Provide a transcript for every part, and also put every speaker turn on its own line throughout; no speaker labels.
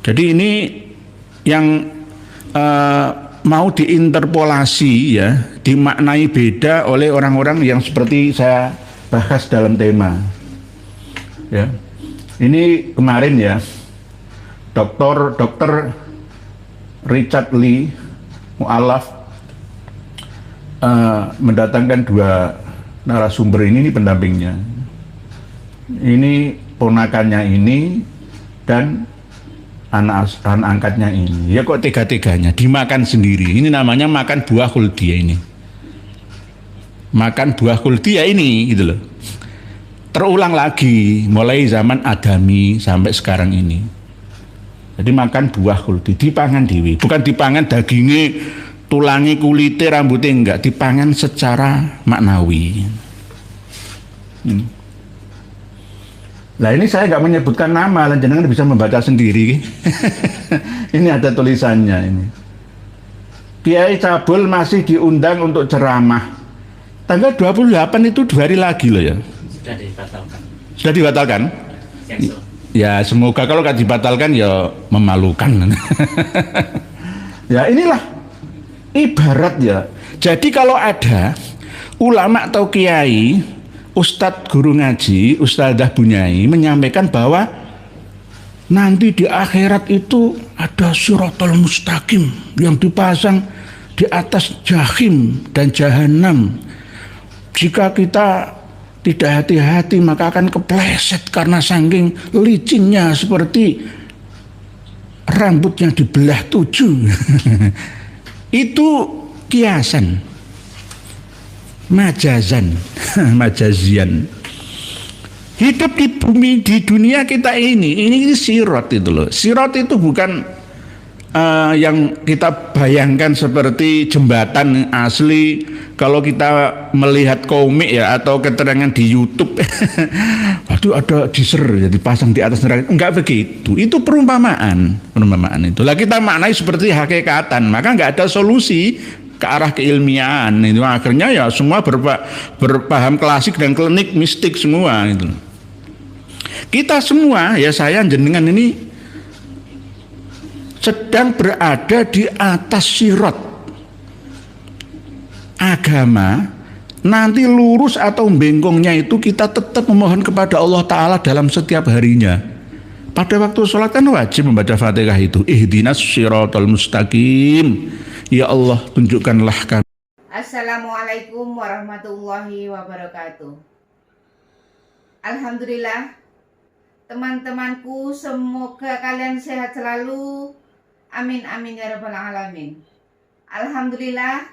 Jadi ini yang mau diinterpolasi ya, dimaknai beda oleh orang-orang yang seperti saya bahas dalam tema. Ya, ini kemarin ya, Dokter Richard Lee mualaf mendatangkan dua narasumber ini pendampingnya. Ini ponakannya ini dan anak angkatnya ini. Ya kok tega-teganya dimakan sendiri. Ini namanya makan buah khuldi ini. Makan buah khuldi ini gitu loh. Terulang lagi mulai zaman Adami sampai sekarang ini. Jadi makan buah khuldi, dipangan dewi, bukan dipangan dagingnya, tulangi, kulitnya, rambutnya, enggak, dipangan secara maknawi. Nah ini saya nggak menyebutkan nama, jangan bisa membaca sendiri. Ini ada tulisannya ini. Kiai Cabul masih diundang untuk ceramah. Tanggal 28 itu 2 hari lagi loh ya.
Sudah dibatalkan.
Sudah dibatalkan? Ya semoga kalau nggak dibatalkan ya memalukan. Ya inilah ibarat ya. Jadi kalau ada ulama atau kiai, Ustadz guru ngaji, Ustadzah Bunyai menyampaikan bahwa nanti di akhirat itu ada Shiratal Mustaqim yang dipasang di atas jahim dan jahanam. Jika kita tidak hati-hati maka akan kepleset karena saking licinnya seperti rambut yang dibelah 7. Itu kiasan, majazan, majazian. Hidup di bumi, di dunia kita ini sirat itu loh. Sirat itu bukan yang kita bayangkan seperti jembatan asli. Kalau kita melihat komik ya atau keterangan di YouTube, waduh ada diser ya dipasang di atas neraka. Enggak begitu. Itu perumpamaan itu. Lah kita maknai seperti hakikatan, maka enggak ada solusi ke arah keilmiahan itu. Akhirnya ya semua berpaham klasik dan klinik mistik semua itu. Kita semua ya saya jenengan ini sedang berada di atas sirat. Agama nanti lurus atau bengkongnya itu kita tetap memohon kepada Allah Ta'ala dalam setiap harinya. Pada waktu sholat kan wajib membaca Fatihah itu. Ihdinas Shiratal Mustaqim. Ya Allah tunjukkanlah kami.
Assalamualaikum warahmatullahi wabarakatuh. Alhamdulillah teman-temanku, semoga kalian sehat selalu. Amin amin ya rabbal alamin. Alhamdulillah,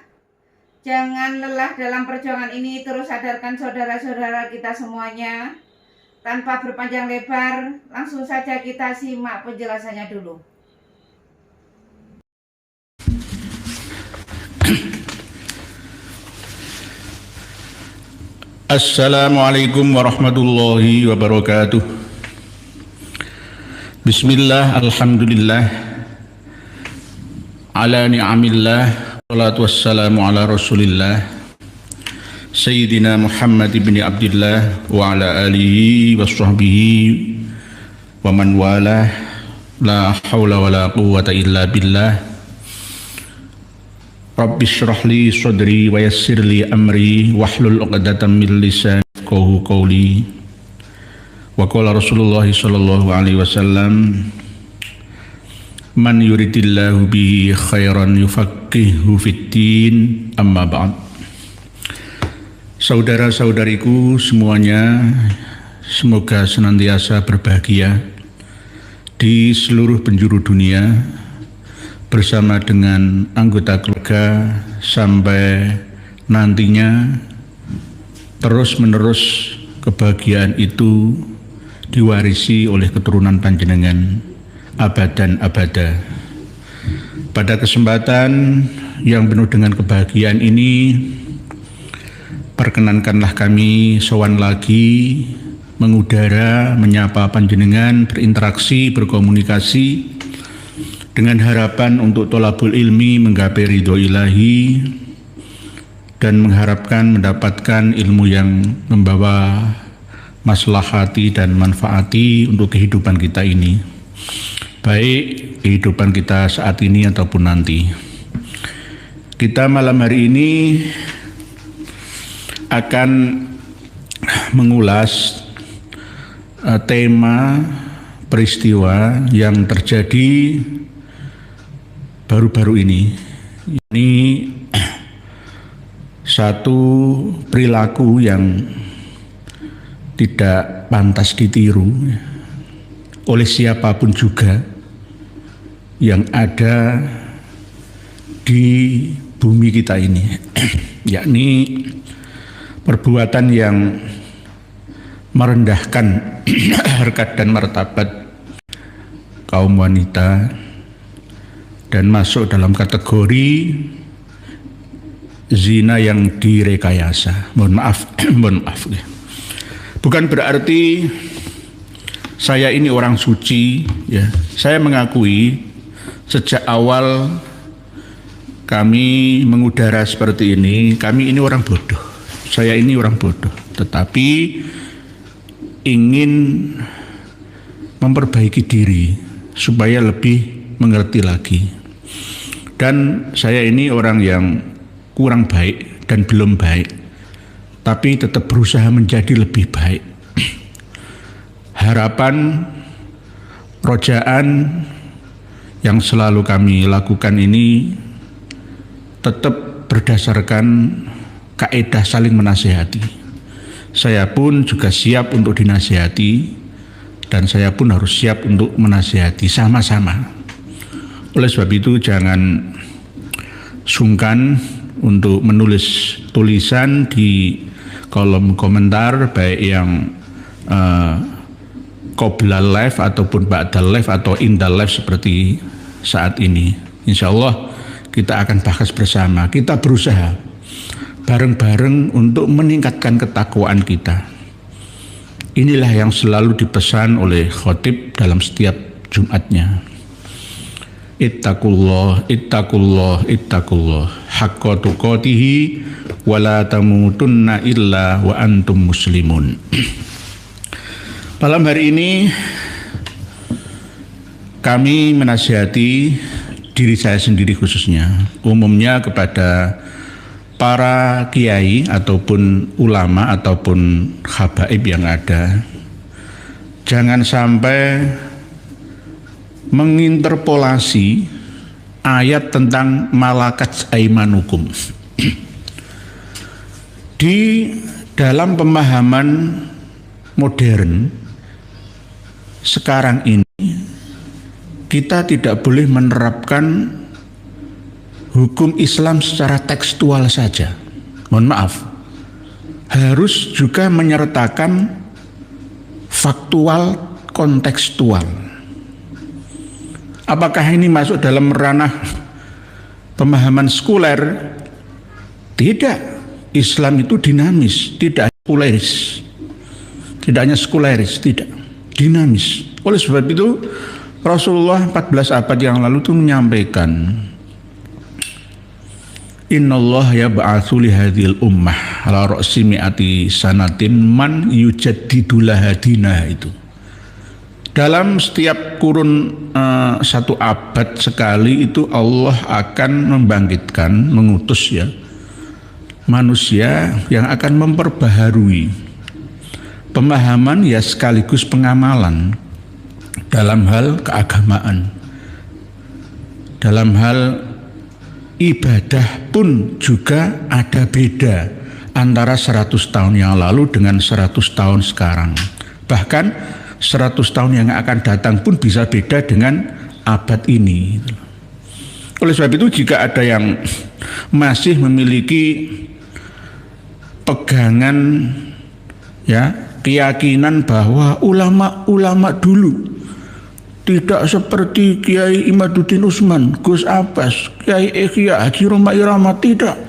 jangan lelah dalam perjuangan ini. Terus sadarkan saudara-saudara kita semuanya. Tanpa berpanjang lebar, langsung saja kita simak penjelasannya dulu.
Assalamualaikum warahmatullahi wabarakatuh. Bismillah, alhamdulillah, ala ni'amillah, salatu wassalamu ala rasulillah Sayyidina Muhammad ibn Abdillah wa ala alihi wa sahbihi wa man walah. La hawla wa la quwwata illa billah. Rabbi syrah li sadri wa yassir li amri wahlul 'uqdatam min lisani yafqahu qawli. Wa qala Rasulullah sallallahu alaihi wasallam, man yuridillahu bihi khairan yufaqihu fiddin. Amma ba'd. Saudara-saudariku semuanya, semoga senantiasa berbahagia di seluruh penjuru dunia bersama dengan anggota keluarga sampai nantinya terus-menerus kebahagiaan itu diwarisi oleh keturunan panjenengan abadan abada. Pada kesempatan yang penuh dengan kebahagiaan ini, perkenankanlah kami sowan lagi mengudara, menyapa panjenengan, berinteraksi, berkomunikasi dengan harapan untuk tholabul ilmi, menggapai ridho ilahi, dan mengharapkan mendapatkan ilmu yang membawa maslahati dan manfaati untuk kehidupan kita ini. baik kehidupan kita saat ini ataupun nanti. Kita malam hari ini akan mengulas tema peristiwa yang terjadi baru-baru ini. Ini satu perilaku yang tidak pantas ditiru oleh siapapun juga yang ada di bumi kita ini, yakni perbuatan yang merendahkan harkat dan martabat kaum wanita dan masuk dalam kategori zina yang direkayasa. Mohon maaf. Bukan berarti saya ini orang suci, ya. Saya mengakui sejak awal kami mengudara seperti ini, kami ini orang bodoh. Saya ini orang bodoh, tetapi ingin memperbaiki diri supaya lebih mengerti lagi. Dan saya ini orang yang kurang baik dan belum baik, tapi tetap berusaha menjadi lebih baik. Harapan, rojaan yang selalu kami lakukan ini tetap berdasarkan kaidah saling menasihati. Saya pun juga siap untuk dinasihati dan saya pun harus siap untuk menasihati sama-sama. Oleh sebab itu jangan sungkan untuk menulis tulisan di kolom komentar, baik yang qabla live ataupun ba'da live atau inda live seperti saat ini. Insya Allah kita akan bahas bersama. Kita berusaha bareng-bareng untuk meningkatkan ketakwaan kita. Inilah yang selalu dipesan oleh khotib dalam setiap Jumatnya. Ittaqullah, ittaqullah, ittaqullah haqqa tuqatihi wa la tamutunna illa wa antum muslimun. Malam hari ini kami menasihati diri saya sendiri khususnya, umumnya kepada para kiai ataupun ulama ataupun habaib yang ada. Jangan sampai menginterpolasi ayat tentang malakat aimanukum. Di dalam pemahaman modern sekarang ini kita tidak boleh menerapkan hukum Islam secara tekstual saja. Mohon maaf, harus juga menyertakan faktual kontekstual. Apakah ini masuk dalam ranah pemahaman sekuler? Tidak. Islam itu dinamis, tidak sekuleris. Tidak hanya sekuleris, tidak. Dinamis. Oleh sebab itu Rasulullah 14 abad yang lalu itu menyampaikan, Innallah yab'atsu li hadhil ummah ala ra'si mi'ati sanatin man yujaddidu laha dinah. Itu dalam setiap kurun satu abad sekali itu Allah akan membangkitkan, mengutus ya manusia yang akan memperbaharui pemahaman ya sekaligus pengamalan dalam hal keagamaan, dalam hal ibadah pun juga ada beda antara 100 tahun yang lalu dengan 100 tahun sekarang. Bahkan 100 tahun yang akan datang pun bisa beda dengan abad ini. Oleh sebab itu jika ada yang masih memiliki pegangan ya keyakinan bahwa ulama-ulama dulu tidak seperti Kiai Imaduddin Usman, Gus Abbas, Kiai Ihya, Haji Roma Irama, tidak.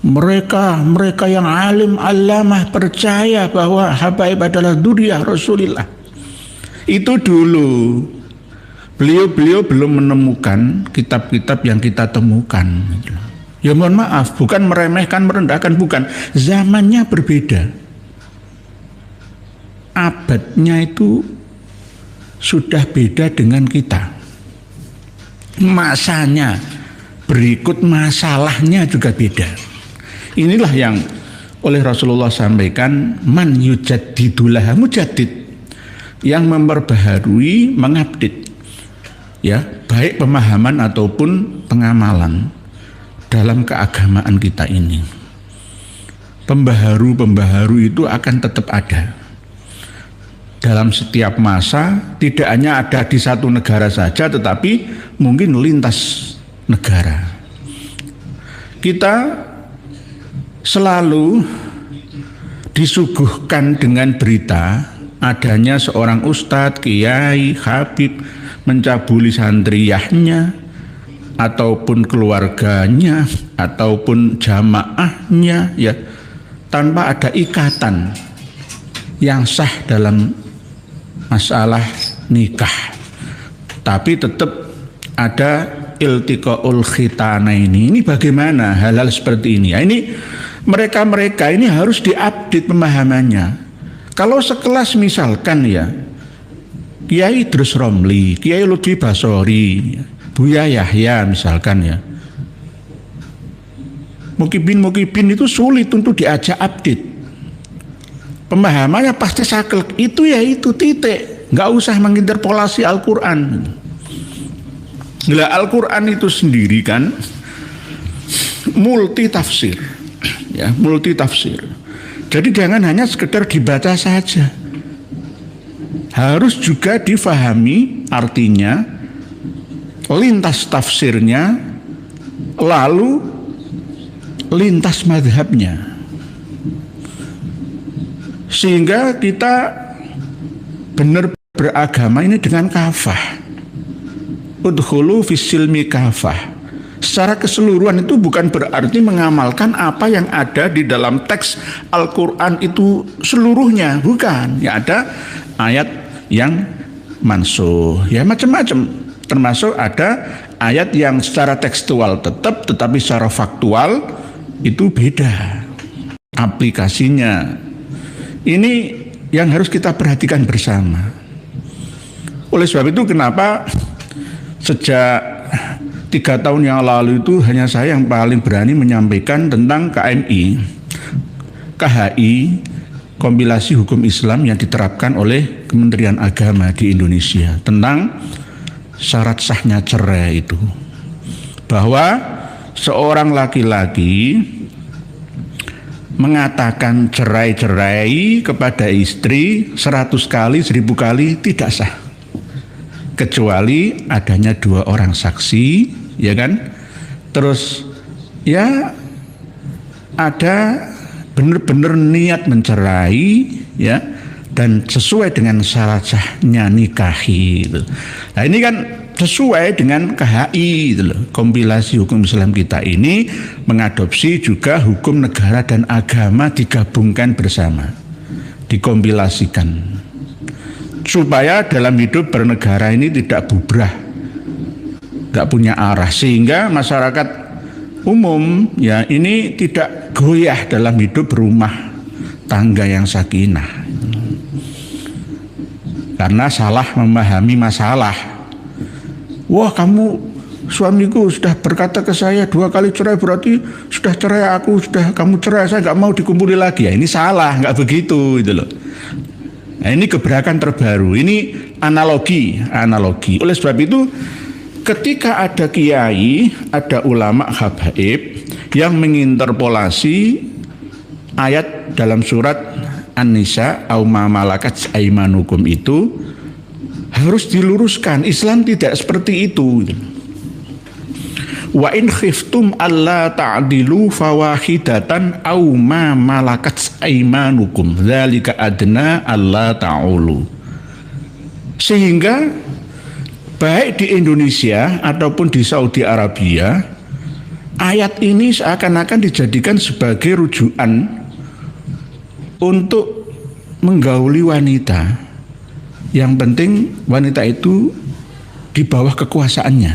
Mereka yang alim alamah percaya bahwa habaib adalah dzurriyyah Rasulillah. Itu dulu. Beliau belum menemukan kitab-kitab yang kita temukan. Ya mohon maaf, bukan meremehkan, merendahkan, bukan. Zamannya berbeda. Abadnya itu sudah beda dengan kita. Masanya, berikut masalahnya juga beda. Inilah yang oleh Rasulullah sampaikan, man yujaddidulaha mujaddid, yang memperbaharui, mengupdate, ya, baik pemahaman ataupun pengamalan dalam keagamaan kita ini. Pembaharu itu akan tetap ada dalam setiap masa, tidak hanya ada di satu negara saja, tetapi mungkin lintas negara. Kita selalu disuguhkan dengan berita adanya seorang ustadz, kiai, habib mencabuli santriyahnya ataupun keluarganya ataupun jamaahnya, ya, tanpa ada ikatan yang sah dalam masalah nikah, tapi tetap ada iltiqaul khitanaini. Ini bagaimana hal-hal seperti ini? Ya, ini mereka ini harus diupdate pemahamannya. Kalau sekelas misalkan, ya, Kiai Idrus Romli, Kiai Lutfi Basori, Buya Yahya misalkan, ya, mukibin itu sulit untuk diajak update. Pemahamannya pasti saklek, itu ya itu, titik. Nggak usah menginterpolasi Al-Quran. Nah, Al-Quran itu sendiri kan multi tafsir, ya, multi tafsir. Jadi jangan hanya sekedar dibaca saja, harus juga difahami artinya, lintas tafsirnya, lalu lintas madhabnya, sehingga kita benar beragama ini dengan kafah. Udkhulu fis-silmi kafah. Secara keseluruhan itu bukan berarti mengamalkan apa yang ada di dalam teks Al-Quran itu seluruhnya, bukan. Ya, ada ayat yang mansuh, ya, macam-macam. Termasuk ada ayat yang secara tekstual tetap, tetapi secara faktual itu beda aplikasinya. Ini yang harus kita perhatikan bersama. Oleh sebab itu kenapa sejak 3 tahun yang lalu itu hanya saya yang paling berani menyampaikan tentang KMI, KHI, kompilasi hukum Islam yang diterapkan oleh Kementerian Agama di Indonesia tentang syarat sahnya cerai itu, bahwa seorang laki-laki mengatakan cerai-cerai kepada istri 100 kali, 1000 kali tidak sah, kecuali adanya 2 orang saksi, ya kan? Terus ya ada benar-benar niat mencerai, ya, dan sesuai dengan syarat sahnya nikahi gitu. Nah, ini kan sesuai dengan KHI gitu loh. Kompilasi hukum Islam kita ini mengadopsi juga hukum negara dan agama digabungkan bersama, dikompilasikan, supaya dalam hidup bernegara ini tidak bubrah, tidak punya arah, sehingga masyarakat umum, ya, ini tidak goyah dalam hidup berumah tangga yang sakinah karena salah memahami masalah. Wah, suamiku sudah berkata ke saya 2 kali cerai, berarti sudah cerai aku, sudah kamu cerai, saya nggak mau dikumpuli lagi. Ya, ini salah, nggak begitu gitu loh. Nah, ini gebrakan terbaru, ini analogi. Oleh sebab itu, ketika ada kiai, ada ulama habaib yang menginterpolasi ayat dalam surat An-Nisa, au ma malakat aimanukum, itu harus diluruskan. Islam tidak seperti itu. Wa in khiftum alla ta'dilu fawahidatan au ma malakat aimanukum dzalika adna alla ta'ulu. Sehingga baik di Indonesia ataupun di Saudi Arabia, ayat ini seakan-akan dijadikan sebagai rujukan untuk menggauli wanita. Yang penting wanita itu di bawah kekuasaannya,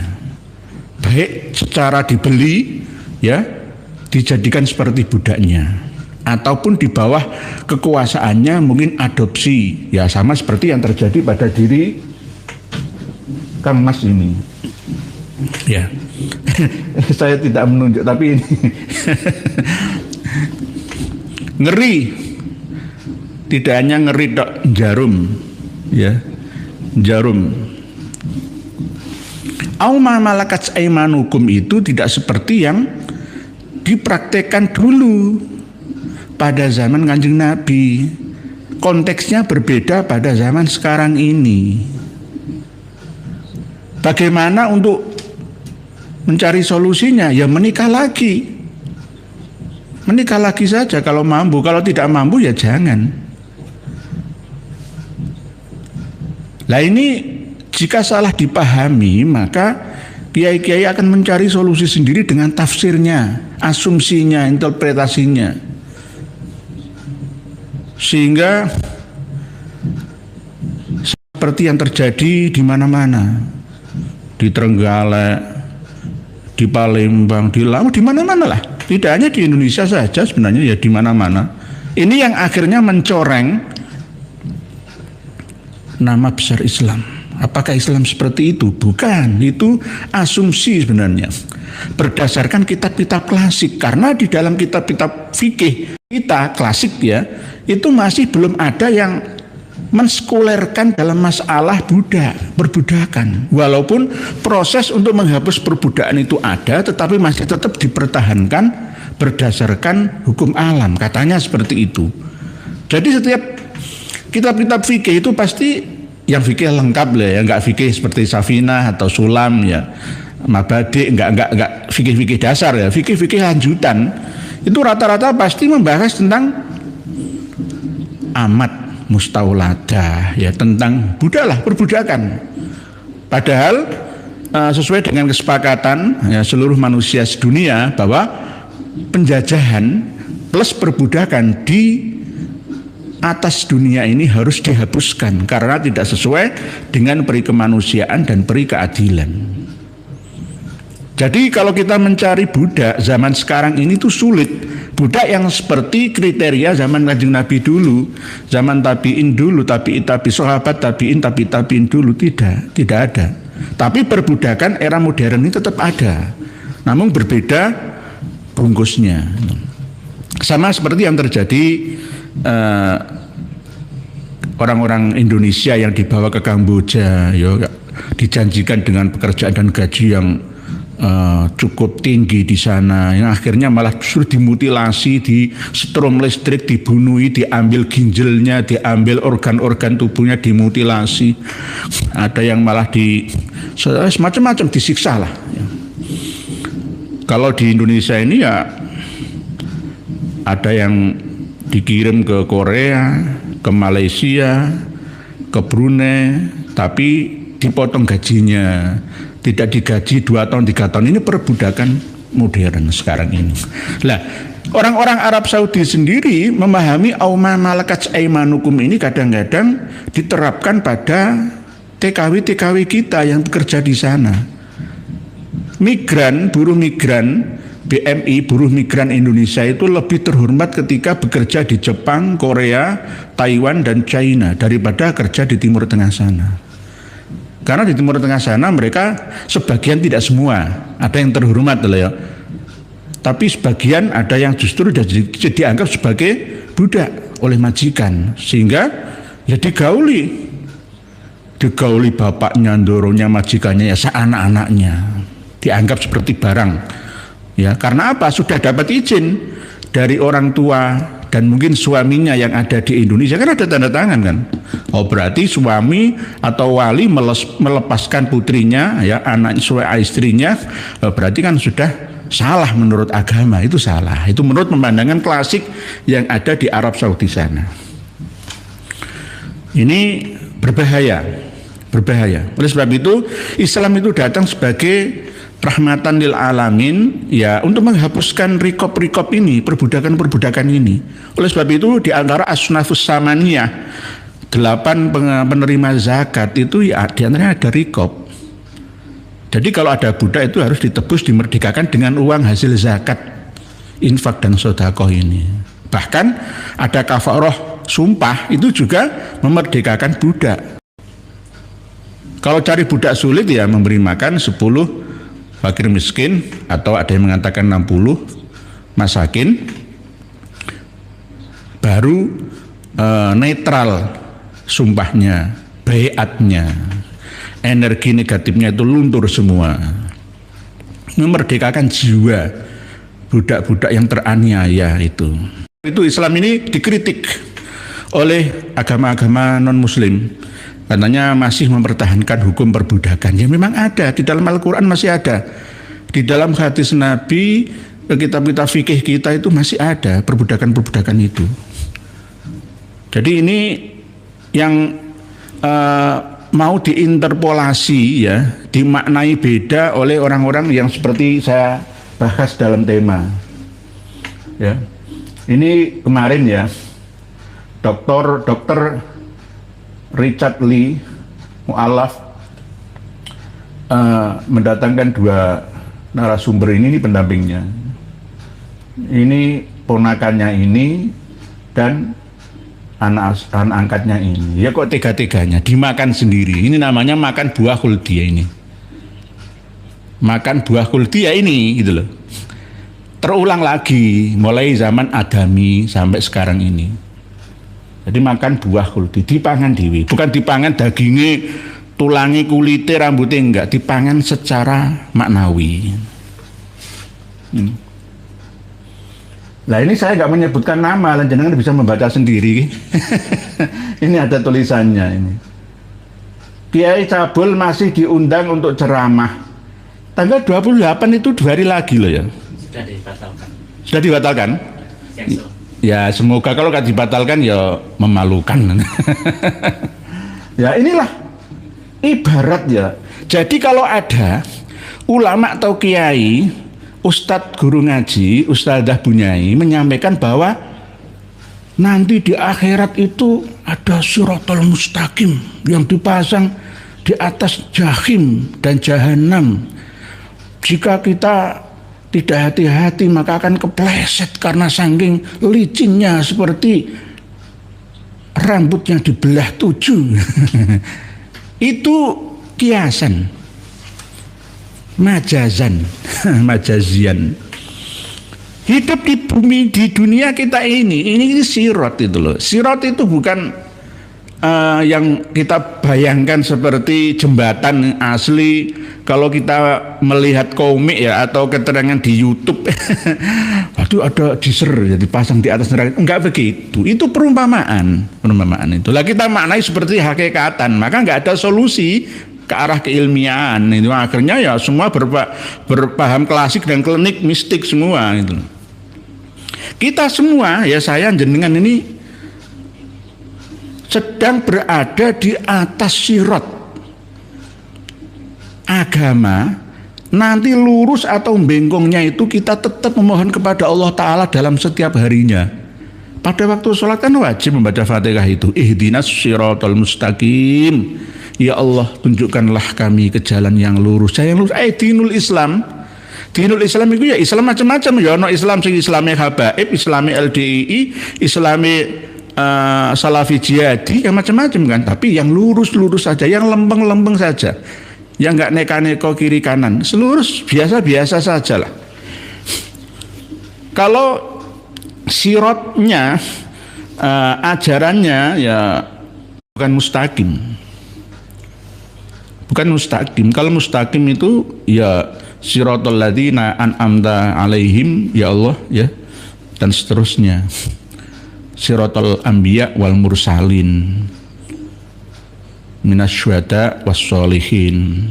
baik secara dibeli, ya, dijadikan seperti budaknya, ataupun di bawah kekuasaannya mungkin adopsi, ya, sama seperti yang terjadi pada diri Kang Mas ini. Ya. Saya tidak menunjuk tapi ini. Ngeri. Tidak hanya ngeri tok, jarum. Ya. Jarum. Auma malakat aimanukum itu tidak seperti yang dipraktekkan dulu pada zaman Kanjeng Nabi. Konteksnya berbeda pada zaman sekarang ini. Bagaimana untuk mencari solusinya? Ya menikah lagi. Menikah lagi saja kalau mampu. Kalau tidak mampu ya jangan. Lah ini jika salah dipahami, maka kiai-kiai akan mencari solusi sendiri dengan tafsirnya, asumsinya, interpretasinya. Sehingga seperti yang terjadi di mana-mana, di Trenggalek, di Palembang, di Lampung, di mana-mana lah. Tidak hanya di Indonesia saja sebenarnya, ya di mana-mana. Ini yang akhirnya mencoreng nama besar Islam. Apakah Islam seperti itu? Bukan, itu asumsi sebenarnya. Berdasarkan kitab-kitab klasik, karena di dalam kitab-kitab fikih kita klasik ya, itu masih belum ada yang mensekulerkan dalam masalah perbudakan. Walaupun proses untuk menghapus perbudakan itu ada, tetapi masih tetap dipertahankan berdasarkan hukum alam. Katanya seperti itu. Jadi setiap kitab-kitab fikih itu pasti yang fikih lengkap lah ya, enggak fikih seperti Safinah atau Sulam ya, Mabadi, enggak fikih-fikih dasar ya, fikih-fikih lanjutan. Itu rata-rata pasti membahas tentang amat mustauladah ya, tentang budak lah, perbudakan. Padahal sesuai dengan kesepakatan ya, seluruh manusia sedunia bahwa penjajahan plus perbudakan di atas dunia ini harus dihapuskan karena tidak sesuai dengan peri kemanusiaan dan peri keadilan. Jadi kalau kita mencari budak zaman sekarang ini tuh sulit. Budak yang seperti kriteria zaman Kanjeng Nabi dulu, zaman tabiin dulu, tabi sahabat tabiin dulu, tidak ada. Tapi perbudakan era modern ini tetap ada, namun berbeda bungkusnya. Sama seperti yang terjadi orang-orang Indonesia yang dibawa ke Kamboja, ya, dijanjikan dengan pekerjaan dan gaji yang cukup tinggi di sana, yang akhirnya malah justru dimutilasi, disetrum listrik, dibunuhi, diambil ginjalnya, diambil organ-organ tubuhnya, dimutilasi. Ada yang malah semacam-macam disiksa lah. Kalau di Indonesia ini ya ada yang dikirim ke Korea, ke Malaysia, ke Brunei, tapi dipotong gajinya. Tidak digaji 2 tahun, 3 tahun. Ini perbudakan modern sekarang ini. Lah, orang-orang Arab Saudi sendiri memahami auma malakat aimanukum ini kadang-kadang diterapkan pada TKW kita yang bekerja di sana. Migran, buruh migran, BMI, buruh migran Indonesia itu lebih terhormat ketika bekerja di Jepang, Korea, Taiwan, dan China daripada kerja di Timur Tengah sana. Karena di Timur Tengah sana mereka sebagian, tidak semua, ada yang terhormat loh ya. Tapi sebagian ada yang justru dianggap sebagai budak oleh majikan, sehingga ya digauli bapaknya, ndoronya, majikannya, ya seanak-anaknya, dianggap seperti barang. Ya, karena apa? Sudah dapat izin dari orang tua dan mungkin suaminya yang ada di Indonesia, kan ada tanda tangan kan. Oh, berarti suami atau wali melepaskan putrinya, ya anak istrinya, berarti kan sudah salah menurut agama. Itu salah. Itu menurut pemandangan klasik yang ada di Arab Saudi sana. Ini berbahaya. Oleh sebab itu Islam itu datang sebagai rahmatan lil alamin, ya, untuk menghapuskan rikop ini, perbudakan ini. Oleh sebab itu di antara asnafus samaniyah, 8 penerima zakat itu ya di antaranya ada rikop. Jadi kalau ada budak itu harus ditebus, dimerdekakan dengan uang hasil zakat, infak dan sedekah ini. Bahkan ada kafaroh sumpah itu juga memerdekakan budak. Kalau cari budak sulit ya memberi makan 10 fakir miskin, atau ada yang mengatakan 60 masakin, baru netral sumpahnya, baiatnya, energi negatifnya itu luntur semua. Memerdekakan jiwa budak-budak yang teraniaya itu. Itu Islam ini dikritik oleh agama-agama non-muslim. Katanya masih mempertahankan hukum perbudakan. Ya memang ada, di dalam Al-Quran masih ada. Di dalam hadis Nabi, kitab-kitab fikih kita itu masih ada perbudakan-perbudakan itu. Jadi ini yang mau diinterpolasi ya, dimaknai beda oleh orang-orang yang seperti saya bahas dalam tema. Ya. Ini kemarin ya, dokter Richard Lee mu'alaf mendatangkan 2 narasumber ini pendampingnya. Ini ponakannya ini dan anak angkatnya ini. Ya kok tega-teganya dimakan sendiri. Ini namanya makan buah khuldia ini. Makan buah khuldia ini gitu loh. Terulang lagi mulai zaman Adami sampai sekarang ini. Jadi makan buah khuldi, dipangan dewi, bukan dipangan dagingnya, tulangi, kulitnya, rambutnya, enggak, dipangan secara maknawi. Nah ini saya enggak menyebutkan nama, jenengan bisa membaca sendiri. Ini ada tulisannya ini. Kiai Cabul masih diundang untuk ceramah. Tanggal 28 itu 2 hari lagi loh ya.
Sudah dibatalkan.
Sudah dibatalkan? Ya semoga, kalau nggak dibatalkan ya memalukan. Ya inilah ibarat ya. Jadi kalau ada ulama atau kiai, ustadz guru ngaji, ustadzah bunyai menyampaikan bahwa nanti di akhirat itu ada siratal mustaqim yang dipasang di atas jahim dan jahanam. Jika kita tidak hati-hati maka akan kepleset karena saking licinnya, seperti rambut yang dibelah 7. Itu kiasan, majazan, majazian. Hidup di bumi, di dunia kita ini sirat itu loh. Sirat itu bukan yang kita bayangkan seperti jembatan asli. Kalau kita melihat komik ya atau keterangan di YouTube, aduh ada diser ya dipasang di atas neraka. Enggak begitu. Itu perumpamaan itu. Lah kita maknai seperti hakikatan, maka enggak ada solusi ke arah keilmiahan. Itu akhirnya ya semua berpaham klasik dan klinik mistik semua itu. Kita semua ya, saya jenengan ini sedang berada di atas sirat agama. Nanti lurus atau bengkongnya itu kita tetap memohon kepada Allah Ta'ala dalam setiap harinya. Pada waktu sholat kan wajib membaca Fatihah itu, ihdinas siratal mustaqim, ya Allah tunjukkanlah kami ke jalan yang lurus. Yang lurus dinul Islam. Dinul Islam itu ya Islam macam-macam ya, no Islam sing Islami habaib, Islami LDII, Islami Salafi jihadi, yang macam-macam kan, tapi yang lurus-lurus saja, yang lempeng-lempeng saja, yang nggak neka-neko kiri kanan, selurus biasa-biasa saja lah. Kalau sirotnya ajarannya ya bukan mustaqim. Kalau mustaqim itu ya siratal ladzina an'amta alaihim, ya Allah ya, dan seterusnya. Siratal anbiya wal mursalin minas syuhada was sholihin.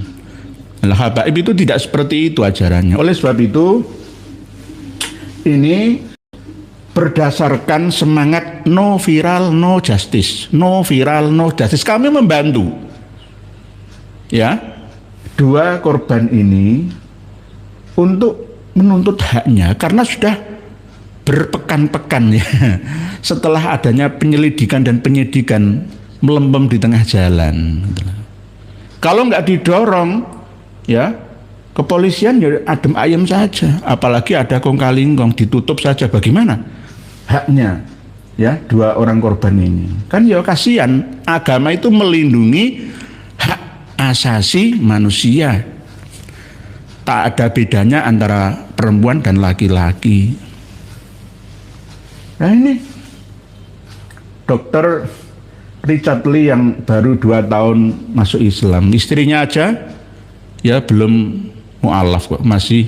Al-habaib itu tidak seperti itu ajarannya. Oleh sebab itu ini berdasarkan semangat no viral no justice. No viral no justice. Kami membantu ya 2 korban ini untuk menuntut haknya karena sudah berpekan-pekan ya setelah adanya penyelidikan dan penyidikan melempem di tengah jalan. Kalau nggak didorong ya kepolisian ya adem ayem saja, apalagi ada kong-kalingkong ditutup saja. Bagaimana haknya ya 2 orang korban ini? Kan ya kasihan, agama itu melindungi hak asasi manusia. Tak ada bedanya antara perempuan dan laki-laki. Nah ini Dr. Richard Lee yang baru 2 tahun masuk Islam, istrinya aja ya belum mu'alaf kok, masih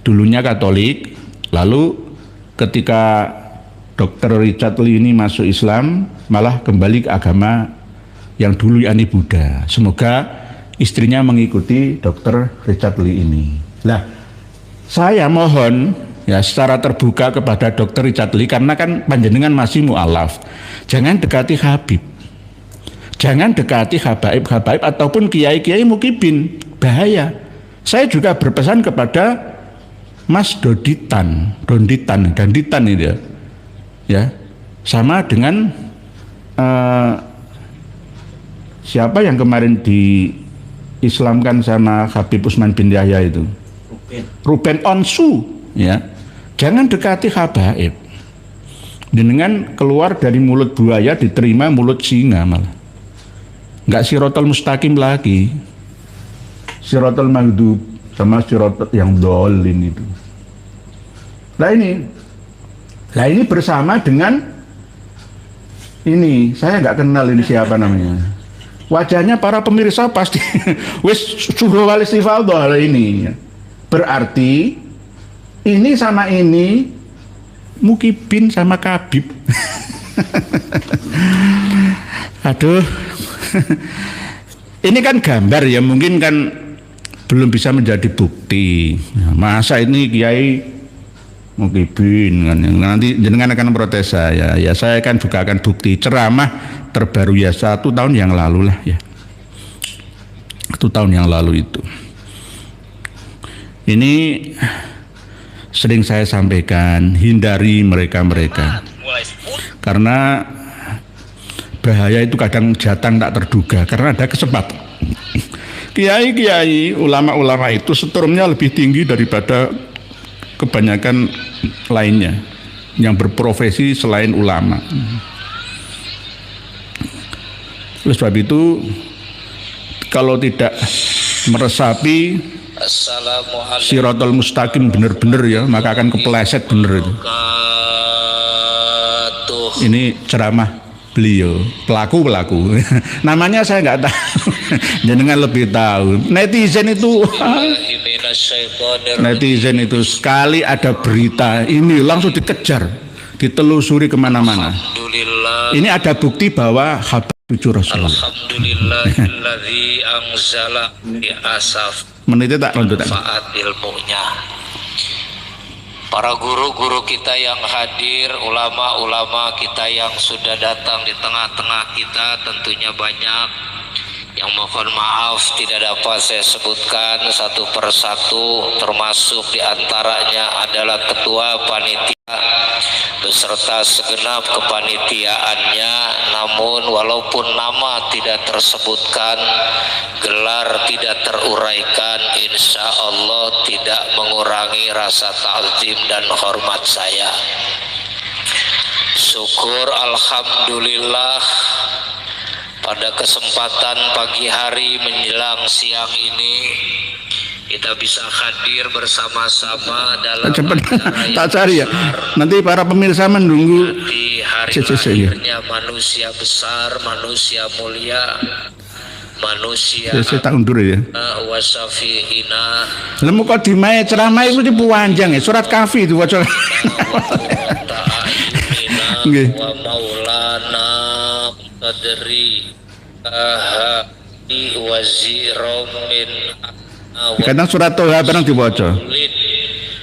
dulunya Katolik. Lalu ketika Dr. Richard Lee ini masuk Islam, malah kembali ke agama yang dulu yakni Buddha. Semoga istrinya mengikuti Dr. Richard Lee ini. Nah, saya mohon ya secara terbuka kepada Dr. Richard Lee, karena kan panjenengan masih mu'alaf, jangan dekati Habib, jangan dekati habaib-habaib ataupun kiai-kiai mukibin, bahaya. Saya juga berpesan kepada Mas Donditan ini ya, sama dengan siapa yang kemarin diislamkan sama Habib Utsman bin Yahya itu, Ruben Onsu, ya, jangan dekati habaib. Dengan keluar dari mulut buaya diterima mulut singa, malah nggak sirotol mustaqim lagi, sirotol maghdub sama sirotol yang dolin itu. Nah ini bersama dengan ini, saya nggak kenal ini siapa namanya. Wajahnya para pemirsa pasti wis sudah wal istifadhah ini. Berarti ini sama ini mukibin sama kabib. Aduh. Ini kan gambar ya, mungkin kan belum bisa menjadi bukti. Masa ini kiai mukibin kan, nanti jenengan akan protes saya. Ya saya akan bukakan bukti ceramah terbaru ya 1 tahun yang lalu lah ya. 1 tahun yang lalu itu. Ini sering saya sampaikan, hindari mereka-mereka. Karena bahaya itu kadang datang tak terduga, karena ada kesempatan. Kiai-kiai, ulama-ulama itu seturunnya lebih tinggi daripada kebanyakan lainnya yang berprofesi selain ulama. Oleh sebab itu, kalau tidak meresapi sirotol mustaqim benar-benar ya, maka akan kepeleset benar itu. Ini ceramah beliau, pelaku namanya saya nggak tahu, jangan lebih tahu. Netizen itu sekali ada berita ini langsung dikejar, ditelusuri kemana-mana. Ini ada bukti bahwa Habib cucu Rasulullah. Alhamdulillahilladzi anzala bi asaf. Menitnya tak lanjut manfaat ilmunya. Para guru-guru kita yang hadir, ulama-ulama kita yang sudah datang di tengah-tengah kita, tentunya banyak yang mohon maaf tidak dapat saya sebutkan satu persatu, termasuk diantaranya adalah ketua panitia beserta segenap kepanitiaannya. Namun walaupun nama tidak tersebutkan, gelar tidak teruraikan, insya Allah tidak mengurangi rasa ta'zim dan hormat saya. Syukur alhamdulillah pada kesempatan pagi hari menjelang siang ini kita bisa hadir bersama-sama dalam tak cari ya. Nanti para pemirsa menunggu
di hari lahirnya manusia besar, manusia mulia, manusia
tak undur ya.
Wasafiina.
Lemu kok dimai ceramah itu dipanjang ya, surat Kahfi itu waca. Nggih.
Wa maulana qadri wazirom min
kadang surat Toha barang dibaca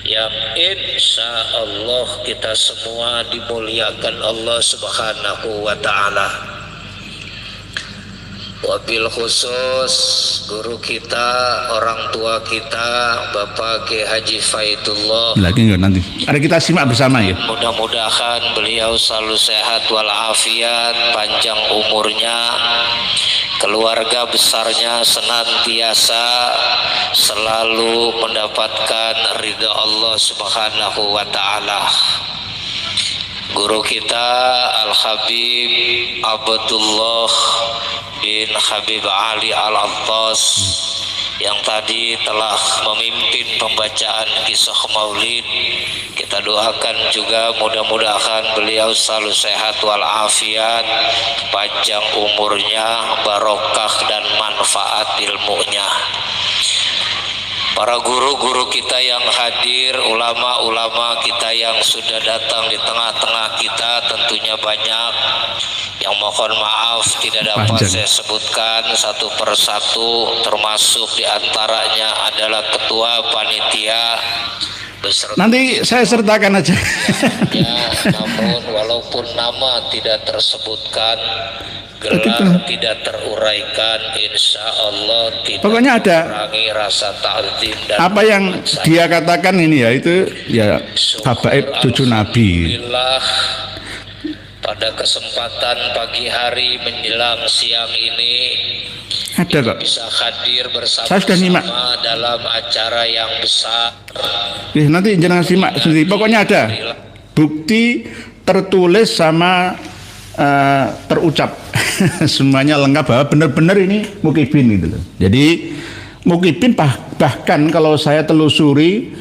yang insya Allah kita semua dimuliakan Allah Subhanahu wa ta'ala. Wabil khusus guru kita, orang tua kita, Bapak Ki Haji Faidullah.
Lagi enggak nanti. Ada kita simak bersama ya.
Mudah-mudahan beliau selalu sehat walafiat, panjang umurnya, keluarga besarnya senantiasa selalu mendapatkan ridha Allah Subhanahu wa ta'ala. Guru kita Al-Habib Abdullah
bin Habib Ali Al-Attas yang tadi telah memimpin pembacaan kisah maulid. Kita doakan juga mudah-mudahan beliau selalu sehat walafiat, panjang umurnya, barokah dan manfaat ilmunya. Para guru-guru kita yang hadir, ulama-ulama kita yang sudah datang di tengah-tengah kita, tentunya banyak yang mohon maaf tidak dapat saya sebutkan satu persatu, termasuk diantaranya adalah ketua panitia beserta.
Nanti saya sertakan aja.
Namun walaupun nama tidak tersebutkan, gelar tidak teruraikan, insya Allah tidak
pokoknya ada
rasa ta'zim dan
apa yang dia katakan ini ya, itu ya habaib cucu Nabi.
Pada kesempatan pagi hari menjelang siang ini
Ada kok.
bisa hadir
Saya sudah nyimak
bersama-sama dalam acara yang besar.
Nanti jangan simak sendiri. Pokoknya ada bukti tertulis sama terucap. Semuanya lengkap bahwa benar-benar ini Mukibin gitu loh. Jadi Mukibin bahkan kalau saya telusuri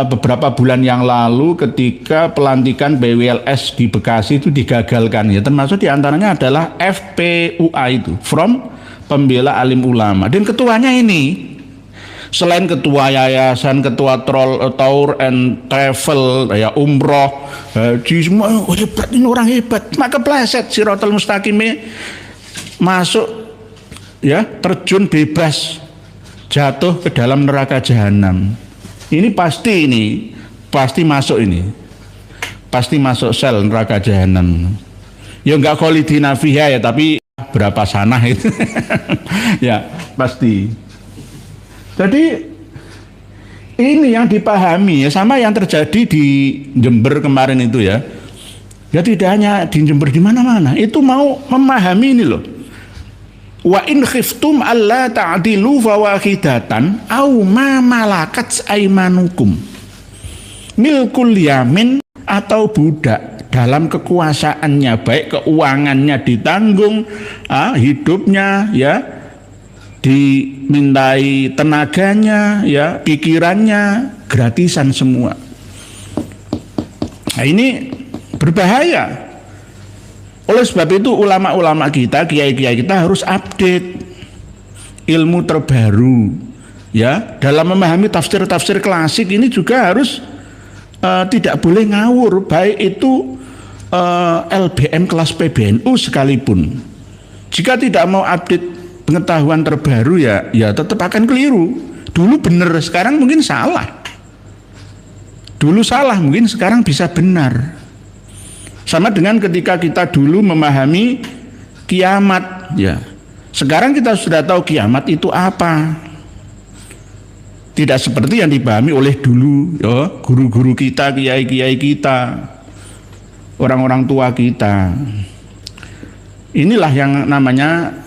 beberapa bulan yang lalu ketika pelantikan BWLS di Bekasi itu digagalkan ya, termasuk diantaranya adalah FPUA itu, From Pembela Alim Ulama, dan ketuanya ini selain ketua yayasan, ketua tour and travel ya, umroh, haji, semua hebat, ini orang hebat, maka kepleset Siratal Mustaqim masuk ya, terjun bebas jatuh ke dalam neraka jahanam. Ini pasti masuk ini. Pasti masuk sel neraka jahanam. Ya enggak kholidina fiha ya, tapi berapa sanah itu. Ya, pasti. Jadi ini yang dipahami ya, sama yang terjadi di Jember kemarin itu ya. Ya tidak hanya di Jember, di mana-mana. Itu mau memahami ini loh. Wa in khiftum alla ta'dilu fawahidatan aw ma malakat aymanukum, milkul yamin atau budak dalam kekuasaannya, baik keuangannya ditanggung, hidupnya ya dimintai tenaganya ya, pikirannya gratisan semua. Nah, ini berbahaya. Oleh sebab itu ulama-ulama kita, kiai-kiai kita harus update ilmu terbaru ya. Dalam memahami tafsir-tafsir klasik ini juga harus tidak boleh ngawur, baik itu LBM kelas PBNU sekalipun. Jika tidak mau update pengetahuan terbaru ya tetap akan keliru. Dulu benar, sekarang mungkin salah. Dulu salah, mungkin sekarang bisa benar. Sama dengan ketika kita dulu memahami kiamat ya. Sekarang kita sudah tahu kiamat itu apa. Tidak seperti yang dipahami oleh dulu ya, guru-guru kita, kiai-kiai kita, orang-orang tua kita. Inilah yang namanya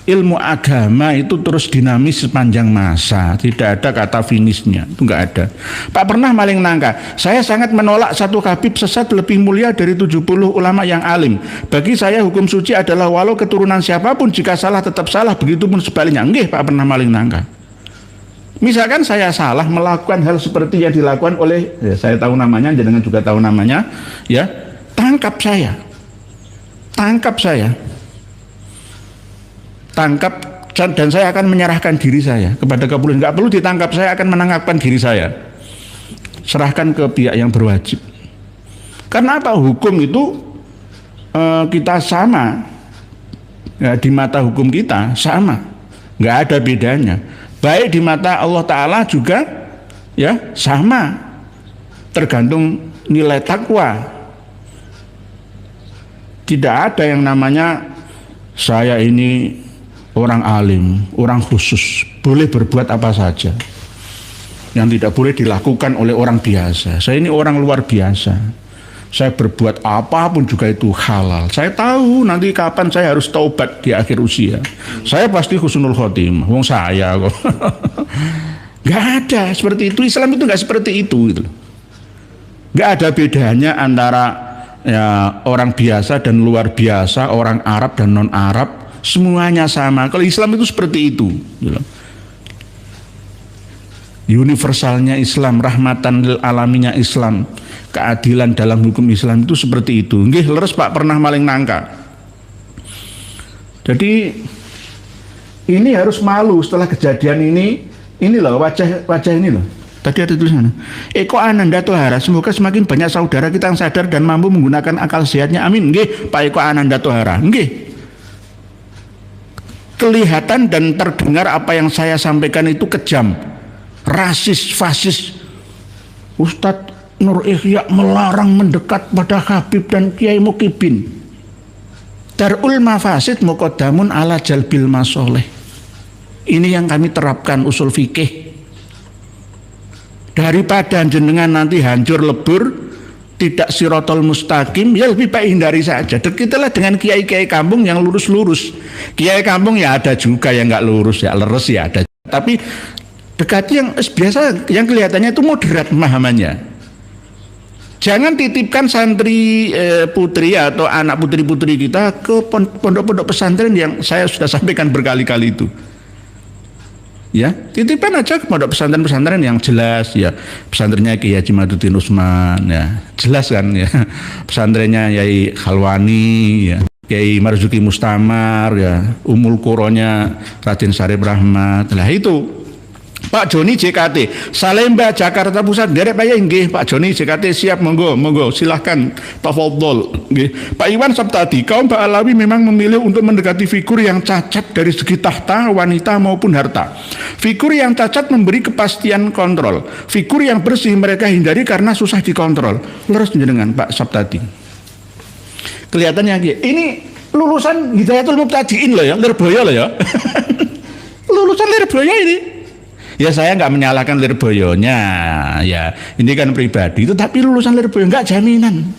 ilmu agama itu terus dinamis sepanjang masa, tidak ada kata finishnya, itu enggak ada. Pak pernah maling nangka, saya sangat menolak satu habib sesat lebih mulia dari 70 ulama yang alim. Bagi saya hukum suci adalah walau keturunan siapapun, jika salah tetap salah, begitupun sebaliknya. Nggih, Pak pernah maling nangka. Misalkan saya salah melakukan hal seperti yang dilakukan oleh, ya saya tahu namanya, jenengan juga tahu namanya, ya, tangkap saya. Tangkap dan saya akan menyerahkan diri saya kepada kepolisian. Nggak perlu ditangkap, saya akan menangkapkan diri saya, serahkan ke pihak yang berwajib. Karena apa? Hukum itu kita sama ya, di mata hukum kita sama, nggak ada bedanya. Baik di mata Allah Ta'ala juga ya sama, tergantung nilai takwa. Tidak ada yang namanya saya ini orang alim, orang khusus, boleh berbuat apa saja yang tidak boleh dilakukan oleh orang biasa. Saya ini orang luar biasa, saya berbuat apapun juga itu halal. Saya tahu nanti kapan saya harus taubat di akhir usia. Saya pasti husnul khotimah, wong saya kok. Gak ada seperti itu. Islam itu gak seperti itu gitu. Gak ada bedanya antara ya orang biasa dan luar biasa, orang Arab dan non Arab, semuanya sama. Kalau Islam itu seperti itu. Universalnya Islam, rahmatan lil alaminnya Islam, keadilan dalam hukum Islam itu seperti itu. Nggih leres Pak, pernah maling nangka. Jadi ini harus malu setelah kejadian ini loh wajah ini loh. Tadi ada tulisan Eko Ananda Tohara, semoga semakin banyak saudara kita yang sadar dan mampu menggunakan akal sehatnya, amin. Nggih Pak Eko Ananda Tohara, nggih. Kelihatan dan terdengar apa yang saya sampaikan itu kejam, rasis, fasis. Ustadz Nur Ihya melarang mendekat pada Habib dan Kiai Mukibin. Darul mafasid muqaddamun ala jalbil masoleh. Ini yang kami terapkan usul fikih. Daripada jenengan nanti hancur lebur, tidak sirotol mustaqim, ya lebih baik hindari saja. Dekatilah dengan kiai-kiai kampung yang lurus-lurus. Kiai kampung ya ada juga yang nggak lurus, ya leres ya ada. Tapi dekati yang biasa, yang kelihatannya itu moderat pemahamannya. Jangan titipkan santri putri atau anak putri-putri kita ke pondok-pondok pesantren yang saya sudah sampaikan berkali-kali itu. Ya, titipkan aja ke pondok pesantren-pesantren yang jelas ya. Pesantrennya Kiai Haji Maduddin Usman ya, jelas kan ya. Pesantrennya Yai Khalwani ya. Kiai Marzuki Mustamar ya, Umul Quronya Raden Syarif Rahmat. Lah itu Pak Joni JKT Salemba Jakarta Pusat derek Pak nggih Pak Joni JKT siap, monggo silahkan tafadhol nggih. Pak Iwan Saptadi, kaum Ba'alawi memang memilih untuk mendekati figur yang cacat dari segi tahta, wanita maupun harta. Figur yang cacat memberi kepastian kontrol, figur yang bersih mereka hindari karena susah dikontrol. Leres jenengan Pak Saptadi. Kelihatannya ini lulusan Hidayatul Mubtadiin loh ya, Lirboyo loh ya. Lulusan Lirboyo ini. Ya saya nggak menyalahkan Lirboyonya, ya ini kan pribadi itu, tapi lulusan Lirboyo nggak jaminan,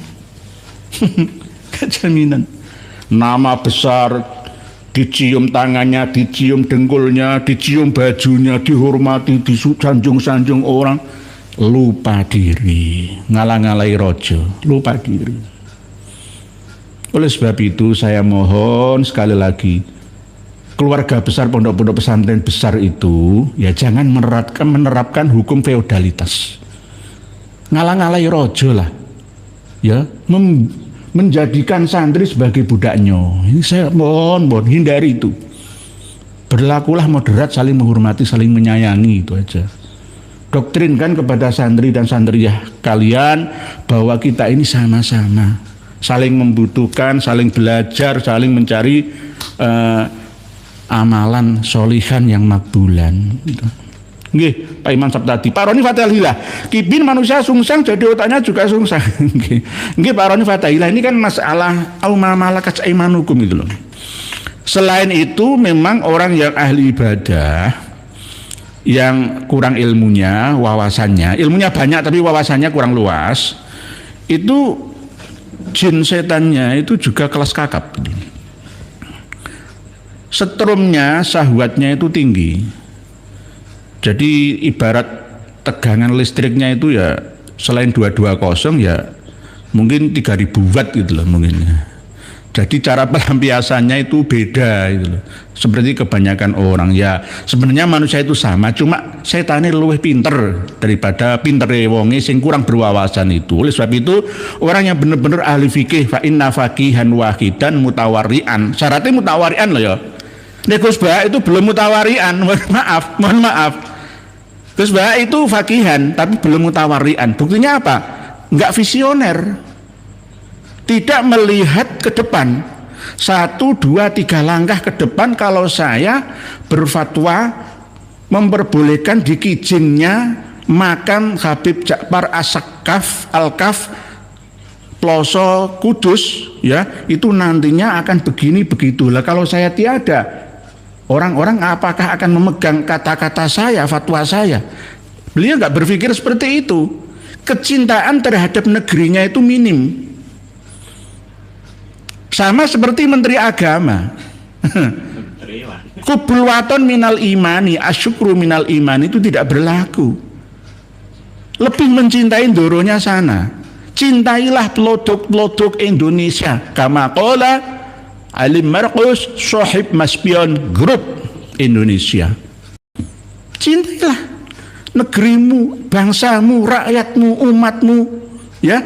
nggak jaminan. Nama besar, dicium tangannya, dicium dengkulnya, dicium bajunya, dihormati, disanjung-sanjung orang, lupa diri, ngalah-ngalahi rojo, lupa diri. Oleh sebab itu saya mohon sekali lagi, keluarga besar pondok-pondok pesantren besar itu ya jangan menerapkan hukum feodalitas, ngalah-ngalahi rojo lah ya, menjadikan santri sebagai budaknya. Ini saya mohon hindari itu. Berlakulah moderat, saling menghormati, saling menyayangi, itu aja. Doktrinkan kepada santri dan santriyah kalian bahwa kita ini sama-sama, saling membutuhkan, saling belajar, saling mencari amalan solihan yang makbulan. Nggih, Pak Iman Saptadi. Pak Roni Fatahillah, kibin manusia sungsang jadi otaknya juga sungsang. Nggih, Pak Roni Fatahillah, ini kan masalah malakat imanukum itu loh. Selain itu memang orang yang ahli ibadah yang kurang ilmunya, wawasannya, ilmunya banyak tapi wawasannya kurang luas, itu jin setannya itu juga kelas kakap. Setrumnya, syahwatnya itu tinggi. Jadi ibarat tegangan listriknya itu ya selain 220 ya mungkin 3000 watt gitu loh mungkin. Jadi cara pelampiasannya itu beda gitu loh. Seperti kebanyakan orang ya, sebenarnya manusia itu sama, cuma setannya luwih pinter daripada pintere wonge sing kurang berwawasan itu. Oleh sebab itu orang yang benar-benar ahli fikih fa inna faqihan wahidan mutawarian. Syaratnya mutawarian loh ya. Gus Bah itu belum mutawarian, mohon maaf. Gus Bah itu fakihan tapi belum mutawarian. Buktinya apa? Enggak visioner, tidak melihat ke depan 1, 2, 3 langkah ke depan. Kalau saya berfatwa memperbolehkan di kijingnya makam Habib Ja'far As-Sakaf Al-Kaf Ploso Kudus ya, itu nantinya akan begini begitulah. Kalau saya tiada, orang-orang apakah akan memegang kata-kata saya, fatwa saya? Beliau nggak berpikir seperti itu. Kecintaan terhadap negerinya itu minim. Sama seperti Menteri Agama. Kubul waton minal imani, asyukru minal imani itu tidak berlaku. Lebih mencintai doronya sana. Cintailah produk-produk Indonesia. Kama qala Alim Markus Sohib Maspion Group Indonesia. Cintailah negerimu, bangsamu, rakyatmu, umatmu, ya.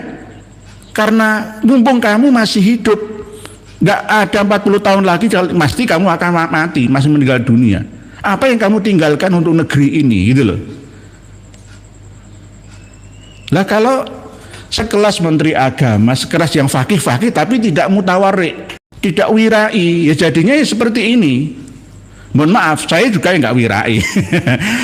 Karena mumpung kamu masih hidup, nggak ada 40 tahun lagi pasti kamu akan mati, masih meninggal dunia. Apa yang kamu tinggalkan untuk negeri ini, gitu loh. Lah kalau sekelas Menteri Agama, sekelas yang fakih-fakih tapi tidak mutawarik, tidak wirai, ya jadinya ya seperti ini. Mohon maaf, saya juga nggak wirai.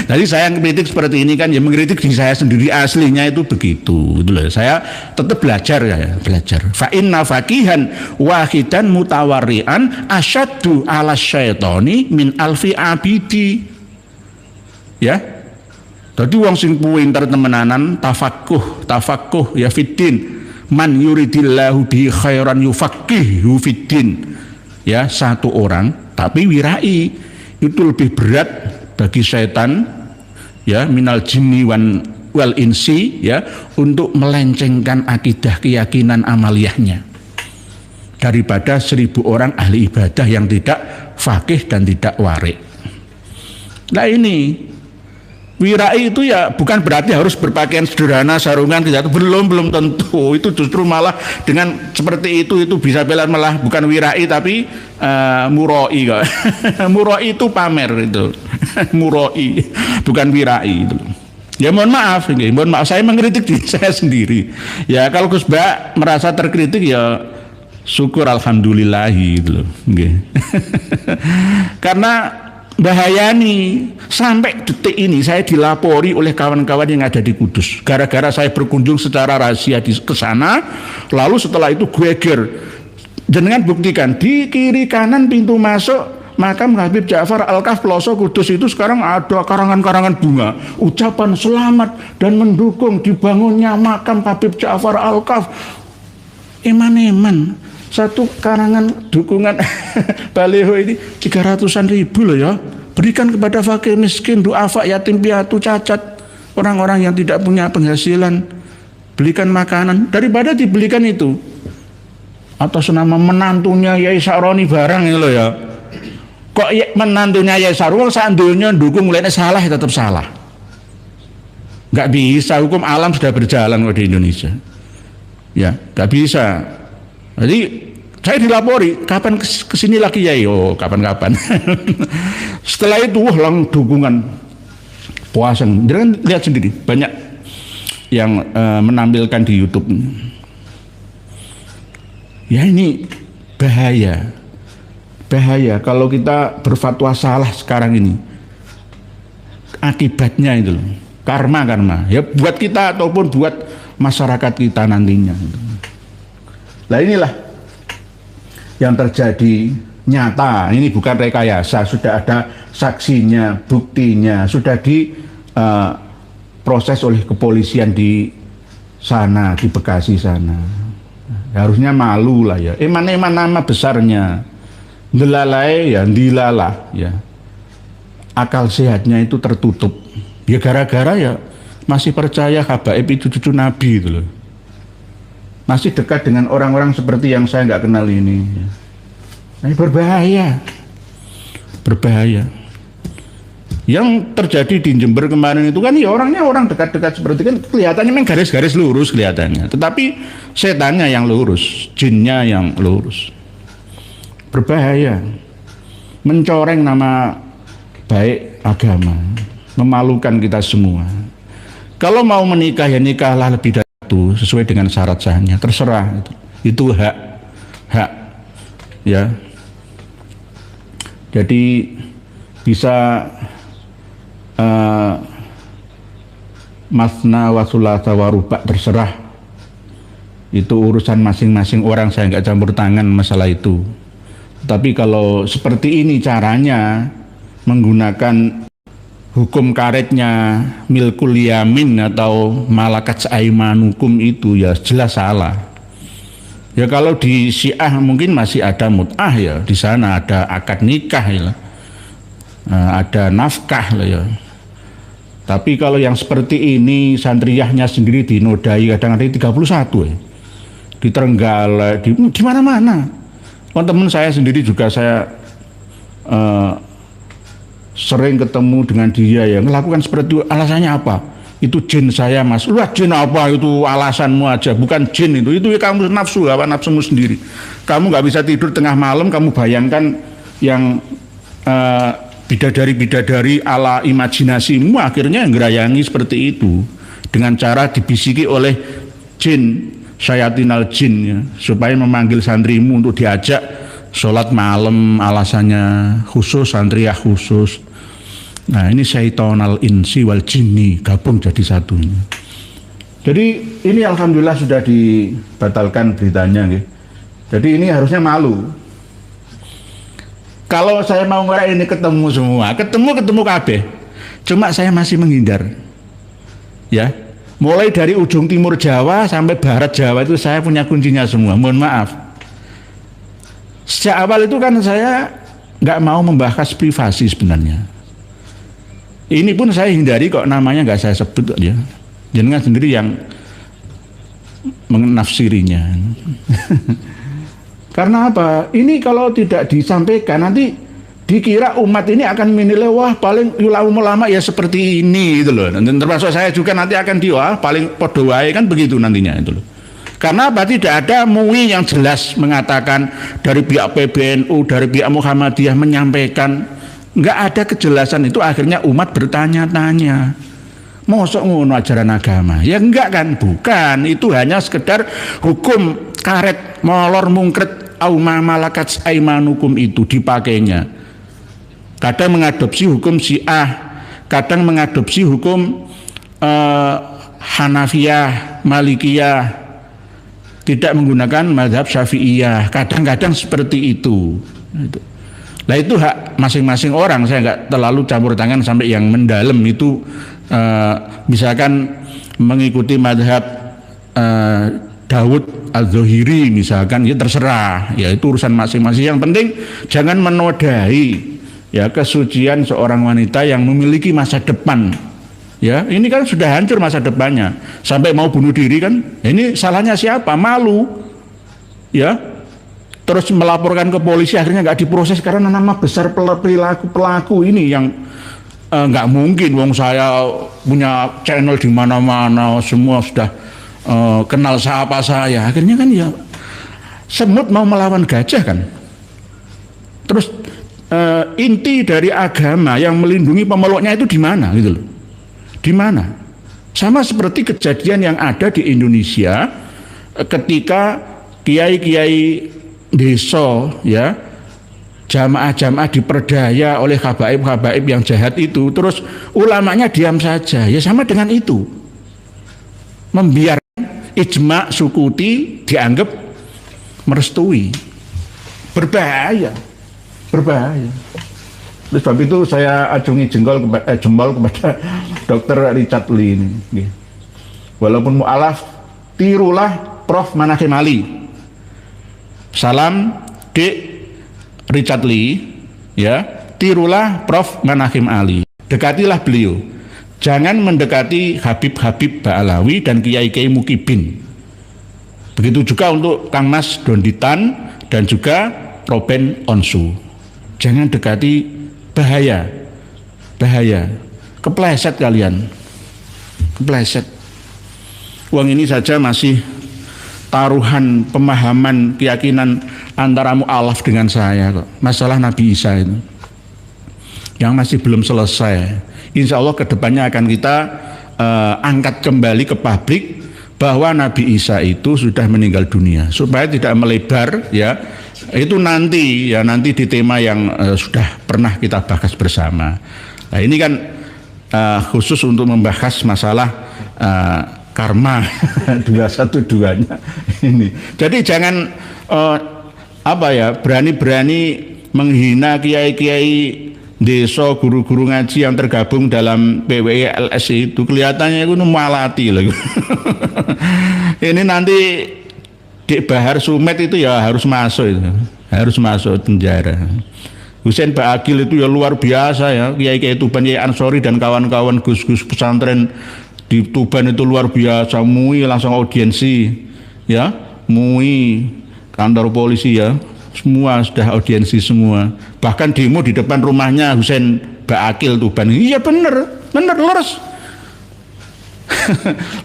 Jadi saya kritik seperti ini kan ya mengkritik diri saya sendiri, aslinya itu begitu. Gitu loh. Saya tetap belajar ya, belajar. Fa inna faqihan wahidan mutawarian asyaddu ala syaitani min alfi abidi. Ya. Jadi wong sing pinter temenanan tafakuh ya fiddin. Man yuridillahu bi khairan yufaqihu fiddin. Ya, satu orang tapi wirai itu lebih berat bagi setan ya minal jinni wal insi ya untuk melencengkan akidah keyakinan amaliyahnya daripada 1000 orang ahli ibadah yang tidak fakih dan tidak warik. Nah ini wirai itu ya bukan berarti harus berpakaian sederhana, sarungan, tidak, belum tentu. Itu justru malah dengan seperti itu bisa malah bukan wirai tapi muroi kok. Muroi itu pamer itu. Muroi bukan wirai itu. Ya mohon maaf saya mengkritik diri saya sendiri. Ya kalau Gus Ba merasa terkritik ya syukur alhamdulillahi gitu loh. Karena bahaya nih, sampai detik ini saya dilapori oleh kawan-kawan yang ada di Kudus gara-gara saya berkunjung secara rahasia ke sana, lalu setelah itu geger. Jenengan buktikan di kiri kanan pintu masuk makam Habib Ja'far Al-Kaf Peloso Kudus itu sekarang ada karangan-karangan bunga, ucapan selamat dan mendukung dibangunnya makam Habib Ja'far Al-Kaf. Eman-eman satu karangan dukungan baliho ini 300-an ribu loh ya. Berikan kepada fakir miskin, duafa, yatim piatu, cacat, orang-orang yang tidak punya penghasilan. Belikan makanan daripada dibelikan itu atas nama menantunya Yai Sa'roni barang ini loh ya. Kok ya, menantunya Yai Sa'roni seandainya dukung lainnya salah ya tetap salah. Nggak bisa, hukum alam sudah berjalan kok di Indonesia. Ya, nggak bisa. Jadi saya dilapori, kapan kesini lagi ya? Oh, kapan-kapan. Setelah itu lang dukungan puasa. Jangan lihat sendiri, banyak yang menampilkan di YouTube. Ya ini bahaya kalau kita berfatwa salah sekarang ini. Akibatnya itu loh, karma ya buat kita ataupun buat masyarakat kita nantinya. Nah inilah yang terjadi nyata, ini bukan rekayasa, sudah ada saksinya, buktinya, sudah diproses oleh kepolisian di sana, di Bekasi sana. Harusnya malu lah ya, eman-eman nama besarnya, ndelalai ya, ndilalah ya, akal sehatnya itu tertutup, ya gara-gara ya masih percaya habaib itu cucu Nabi itu loh. Masih dekat dengan orang-orang seperti yang saya nggak kenal ini. Ini berbahaya. Yang terjadi di Jember kemarin itu kan ya orangnya orang dekat-dekat seperti kan kelihatannya memang garis-garis lurus kelihatannya. Tetapi setannya yang lurus, jinnya yang lurus. Berbahaya. Mencoreng nama baik agama, memalukan kita semua. Kalau mau menikah ya nikahlah lebih dari sesuai dengan syarat sahnya, terserah itu hak ya. Jadi bisa masna wa thulatha wa ruba', terserah, itu urusan masing-masing orang, saya nggak campur tangan masalah itu. Tapi kalau seperti ini caranya menggunakan hukum karetnya milkul yamin atau malakat aimanukum itu ya jelas salah. Ya kalau di Syiah mungkin masih ada mut'ah ya, di sana ada akad nikah ya, ada nafkah lah ya. Tapi kalau yang seperti ini santriyahnya sendiri dinodai kadang-kadang 31 ya. Di Trenggalek, di mana-mana. Teman saya sendiri juga saya sering ketemu dengan dia ya, melakukan seperti itu. Alasannya apa? Itu jin saya mas. Wah jin apa itu, alasanmu aja, bukan jin itu kamu nafsu, apa nafsumu sendiri. Kamu nggak bisa tidur tengah malam, kamu bayangkan yang bidadari-bidadari ala imajinasimu, akhirnya ngerayangi seperti itu dengan cara dibisiki oleh jin, syayatinal jin ya, supaya memanggil santrimu untuk diajak sholat malam, alasannya khusus, santriyah khusus. Nah ini syaitonal insi wal jinni gabung jadi satu. Jadi ini alhamdulillah sudah dibatalkan beritanya ya. Jadi ini harusnya malu. Kalau saya mau ngorek ini ketemu semua, ketemu kabeh. Cuma saya masih menghindar. Ya. Mulai dari ujung timur Jawa sampai barat Jawa itu saya punya kuncinya semua. Mohon maaf. Sejak awal itu kan saya nggak mau membahas privasi sebenarnya. Ini pun saya hindari kok, namanya nggak saya sebut ya. Jenengan sendiri yang menafsirinya. Karena apa? Ini kalau tidak disampaikan nanti dikira umat ini akan menilai wah paling ulama ya seperti ini gitu loh. Dan termasuk saya juga nanti akan paling podo wae kan begitu nantinya itu loh. Karena apa? Tidak ada MUI yang jelas mengatakan dari pihak PBNU, dari pihak Muhammadiyah menyampaikan, nggak ada kejelasan itu, akhirnya umat bertanya-tanya. Mosok ngono ajaran agama? Ya enggak kan, bukan. Itu hanya sekedar hukum karet molor mungkret auma malakat aimanukum itu dipakainya. Kadang mengadopsi hukum Syiah, kadang mengadopsi hukum Hanafiyah, Malikiyah, tidak menggunakan mazhab Syafi'iyah. Kadang-kadang seperti itu. Nah itu hak masing-masing orang. Saya nggak terlalu campur tangan sampai yang mendalam itu. Misalkan mengikuti mazhab Dawud Al-Zohiri misalkan, ya terserah, ya itu urusan masing-masing. Yang penting jangan menodai ya kesucian seorang wanita yang memiliki masa depan. Ya ini kan sudah hancur masa depannya sampai mau bunuh diri kan. Ini salahnya siapa? Malu ya, terus melaporkan ke polisi, akhirnya nggak diproses karena nama besar perilaku pelaku ini yang nggak mungkin. Wong saya punya channel di mana-mana, semua sudah kenal siapa saya. Akhirnya kan ya semut mau melawan gajah kan. Terus inti dari agama yang melindungi pemeluknya itu di mana gitu loh? Di mana? Sama seperti kejadian yang ada di Indonesia ketika kiai-kiai desa ya, jamaah-jamaah diperdaya oleh habaib-habaib yang jahat itu, terus ulamanya diam saja. Ya sama dengan itu, membiarkan ijma sukuti dianggap merestui. Berbahaya. Oleh sebab itu saya acungi jempol kepada Dr. Richard Lee ini. Walaupun mu'alaf, tirulah Prof. Manakhim Ali. Salam Dek Richard Lee, ya, tirulah Prof. Manakhim Ali. Dekatilah beliau. Jangan mendekati Habib-Habib Ba'alawi dan Kiai-Kiai Mukibin. Begitu juga untuk Kang Mas Donditan dan juga Roben Onsu. Jangan dekati, bahaya. Kepleset kalian. Kepleset. Uang ini saja masih taruhan pemahaman keyakinan antara mu'alaf dengan saya kok. Masalah Nabi Isa itu yang masih belum selesai. Insya Allah kedepannya akan kita angkat kembali ke publik bahwa Nabi Isa itu sudah meninggal dunia, supaya tidak melebar ya. Itu nanti di tema yang sudah pernah kita bahas bersama. Nah ini kan khusus untuk membahas masalah karma 212-nya ini. Jadi jangan berani-berani menghina kiai-kiai desa, guru-guru ngaji yang tergabung dalam PWI LSI itu. Kelihatannya itu malati loh. Ini nanti di Bahar Sumet itu ya harus masuk penjara. Husain Ba'akil itu ya luar biasa ya, Kiai-Kiai Tuban, Kiai Ansori dan kawan-kawan gus-gus pesantren di Tuban itu luar biasa. MUI langsung audiensi ya, MUI, kantor polisi ya, semua sudah audiensi semua. Bahkan demo di depan rumahnya Husain Ba'akil Tuban. Iya bener lurus.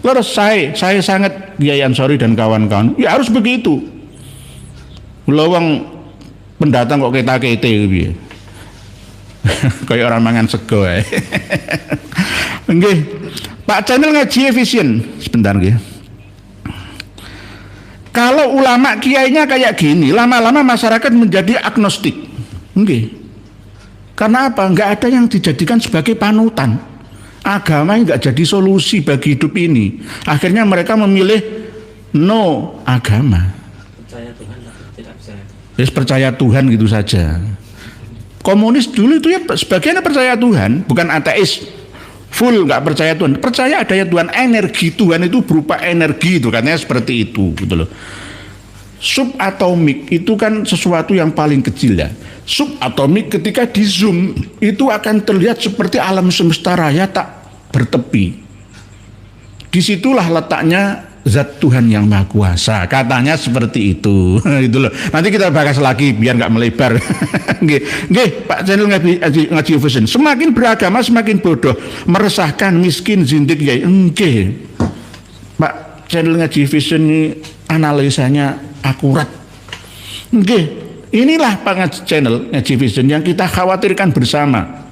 Lurus, saya sangat Kiai Ansori dan kawan-kawan. Ya harus begitu. Lawang pendatang kok kita-kita gitu. Kayak orang mangan sego ya. Nggih. Pak Channel Ngaji Efisien sebentar nggih. Kalau ulama kiainya kayak gini, lama-lama masyarakat menjadi agnostik. Nggih. Karena apa? Enggak ada yang dijadikan sebagai panutan. Agama enggak jadi solusi bagi hidup ini. Akhirnya mereka memilih no agama. Percaya Tuhan, tidak percaya. Ya, percaya Tuhan gitu saja. Komunis dulu itu ya sebagiannya percaya Tuhan, bukan ateis. Full nggak percaya Tuhan, percaya adanya Tuhan. Energi Tuhan itu berupa energi, itu katanya seperti itu gitu loh. Subatomik itu kan sesuatu yang paling kecil ya. Subatomik ketika di zoom itu akan terlihat seperti alam semesta raya tak bertepi. Disitulah letaknya zat Tuhan yang Maha Kuasa, katanya seperti itu. Itu loh. Nanti kita bahas lagi biar nggak melebar. Nggih, Pak Channel Ngaji Fusion. Semakin beragama semakin bodoh, meresahkan, miskin, zindik ya. Nggih. Pak Channel Ngaji Fusion ini analisanya akurat. Nggih. Inilah Pak Channel Ngaji Fusion yang kita khawatirkan bersama.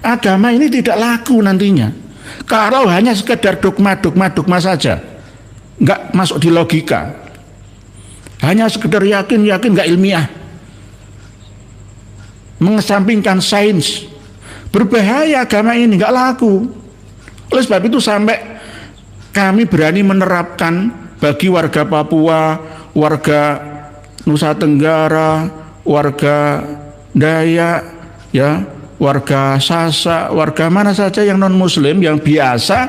Agama ini tidak laku nantinya. Kalau hanya sekedar dogma saja. Enggak masuk di logika, hanya sekedar yakin enggak ilmiah, mengesampingkan sains, berbahaya agama ini, enggak laku. Oleh sebab itu sampai kami berani menerapkan bagi warga Papua, warga Nusa Tenggara, warga Dayak, ya, warga Sasak, warga mana saja yang non Muslim yang biasa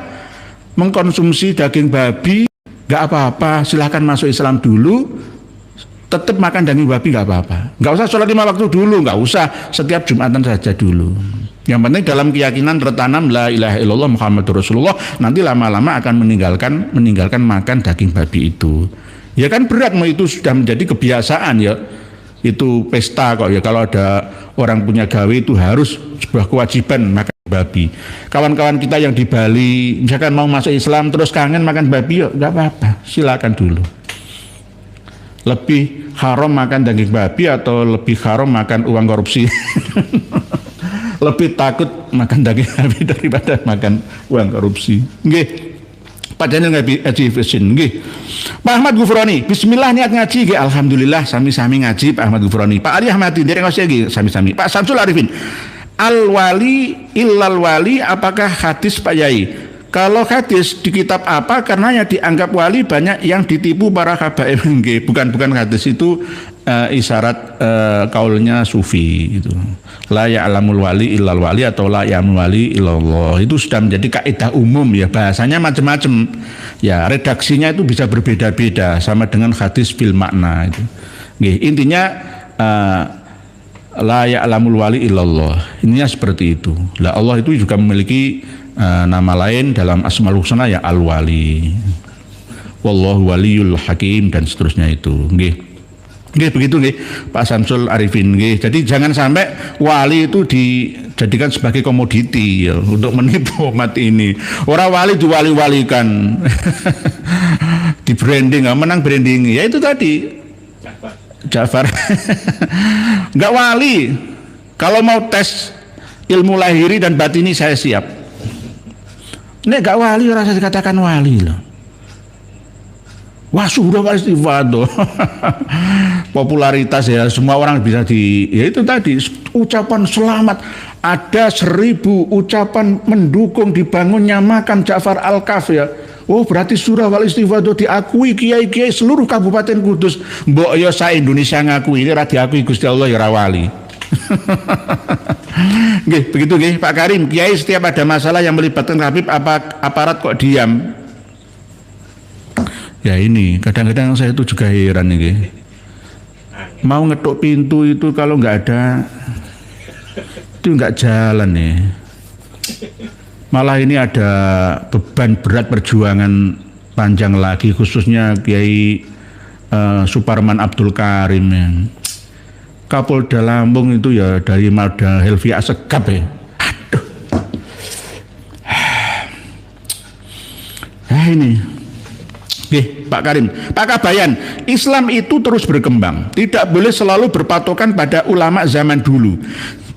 mengkonsumsi daging babi. Gak apa-apa, silahkan masuk Islam dulu, tetap makan daging babi gak apa-apa. Gak usah sholat 5 waktu dulu, gak usah setiap Jumatan saja dulu. Yang penting dalam keyakinan tertanam la ilaha illallah Muhammadur Rasulullah, nanti lama-lama akan meninggalkan makan daging babi itu. Ya kan berat, itu sudah menjadi kebiasaan ya. Itu pesta kok ya, kalau ada orang punya gawe itu harus sebuah kewajiban makan babi. Kawan-kawan kita yang di Bali misalkan mau masuk Islam terus kangen makan babi, yuk nggak apa-apa, silakan dulu. Lebih haram makan daging babi atau lebih haram makan uang korupsi? Lebih takut makan daging babi daripada makan uang korupsi. Nggih. Padahal ngaji Fusion nggih. Pak Ahmad Gufroni, bismillah niat ngaji nggih, alhamdulillah sami-sami ngaji Pak Ahmad Gufroni. Pak Ali Ahmadi dereng ngaji nggih sami-sami. Pak Samsul Arifin, al wali illal wali, apakah hadis Pak Yai? Kalau hadis di kitab apa? Karena yang dianggap wali banyak yang ditipu para habaib. Bukan hadis itu isyarat kaulnya sufi itu. La ya'lamul wali illal wali atau la ya'lamul wali illallah. Itu sudah menjadi kaidah umum ya, bahasanya macam-macam. Ya, redaksinya itu bisa berbeda-beda sama dengan hadis bil makna itu. Intinya la ya'lamul wali illallah. Ininya seperti itu. Lah Allah itu juga memiliki nama lain dalam Asmaul Husna ya Al-Wali. Wallahu waliyul hakim dan seterusnya itu. Nggih. Nggih begitu nggih Pak Samsul Arifin nggih. Jadi jangan sampai wali itu dijadikan sebagai komoditi ya, untuk menipu umat ini. Orang wali diwali-walikan. Di branding, menang branding. Ya itu tadi. Ja'far. Enggak wali. Kalau mau tes ilmu lahiri dan batini saya siap. Ini gak wali, rasa dikatakan wali loh. Wah sudah wali istifadoh. Popularitas ya, semua orang bisa ya itu tadi ucapan selamat. Ada 1000 ucapan mendukung dibangunnya makam Ja'far Al-Kaf ya. Oh berarti surah wal istifadoh diakui kiai-kiai seluruh Kabupaten Kudus. Mbok ya sa Indonesia ngakui, ini ra diakui Gusti Allah ya ra wali. Nggih, begitu nggih Pak Karim. Kiai setiap ada masalah yang melibatkan Habib aparat kok diam. Ya ini kadang-kadang saya itu juga heran nih. Mau ngetuk pintu itu kalau nggak ada itu nggak jalan nih. Malah ini ada beban berat perjuangan panjang lagi, khususnya Kiai Suparman Abdul Karim ya. Kapolda Lampung itu ya dari Malda Helvia Segap ya. Aduh. Ini. Oke, Pak Karim, Pak Kabayan, Islam itu terus berkembang, tidak boleh selalu berpatokan pada ulama zaman dulu.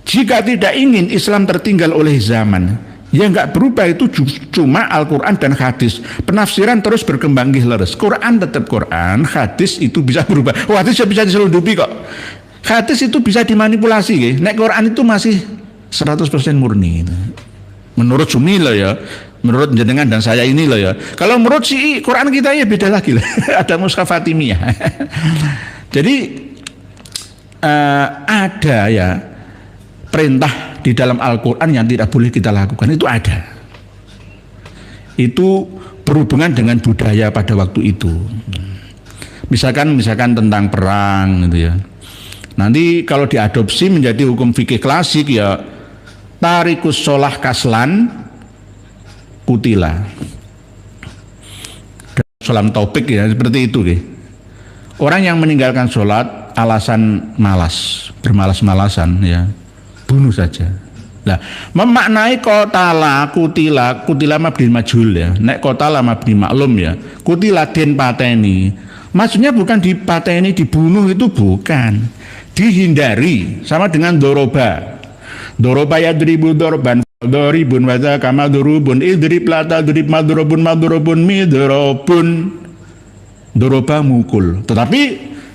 Jika tidak ingin Islam tertinggal oleh zaman, yang nggak berubah itu cuma Al-Quran dan hadis. Penafsiran terus berkembang leres. Quran tetap Quran, hadis itu bisa berubah. Oh, hadis bisa diselundupi kok. Hadis itu bisa dimanipulasi, ya. Nek Quran itu masih 100% murni. Menurut Sunni loh ya, menurut jenengan dan saya ini loh ya. Kalau menurut si Quran kita ya beda lagi lah. Ada Mushaf Fatimiyah. Jadi ada ya perintah di dalam Al-Quran yang tidak boleh kita lakukan, itu ada. Itu berhubungan dengan budaya pada waktu itu. Misalkan tentang perang gitu ya. Nanti kalau diadopsi menjadi hukum fikih klasik ya, tarikus sholah kaslan kutila. Dalam topik ya seperti itu gitu. Orang yang meninggalkan sholat alasan malas, bermalas-malasan ya, bunuh saja. Nah, memaknai kotala, kutila mabdi majhul ya. Nek kotala mabdi maklum ya. Kutila den pateni. Maksudnya bukan dipateni, dibunuh, itu bukan. Dihindari, sama dengan doroba. Doroba yadribu dorban, doribun waza kama dorubun, idrib lata drib madrobun midrobun. Doroba mukul. Tetapi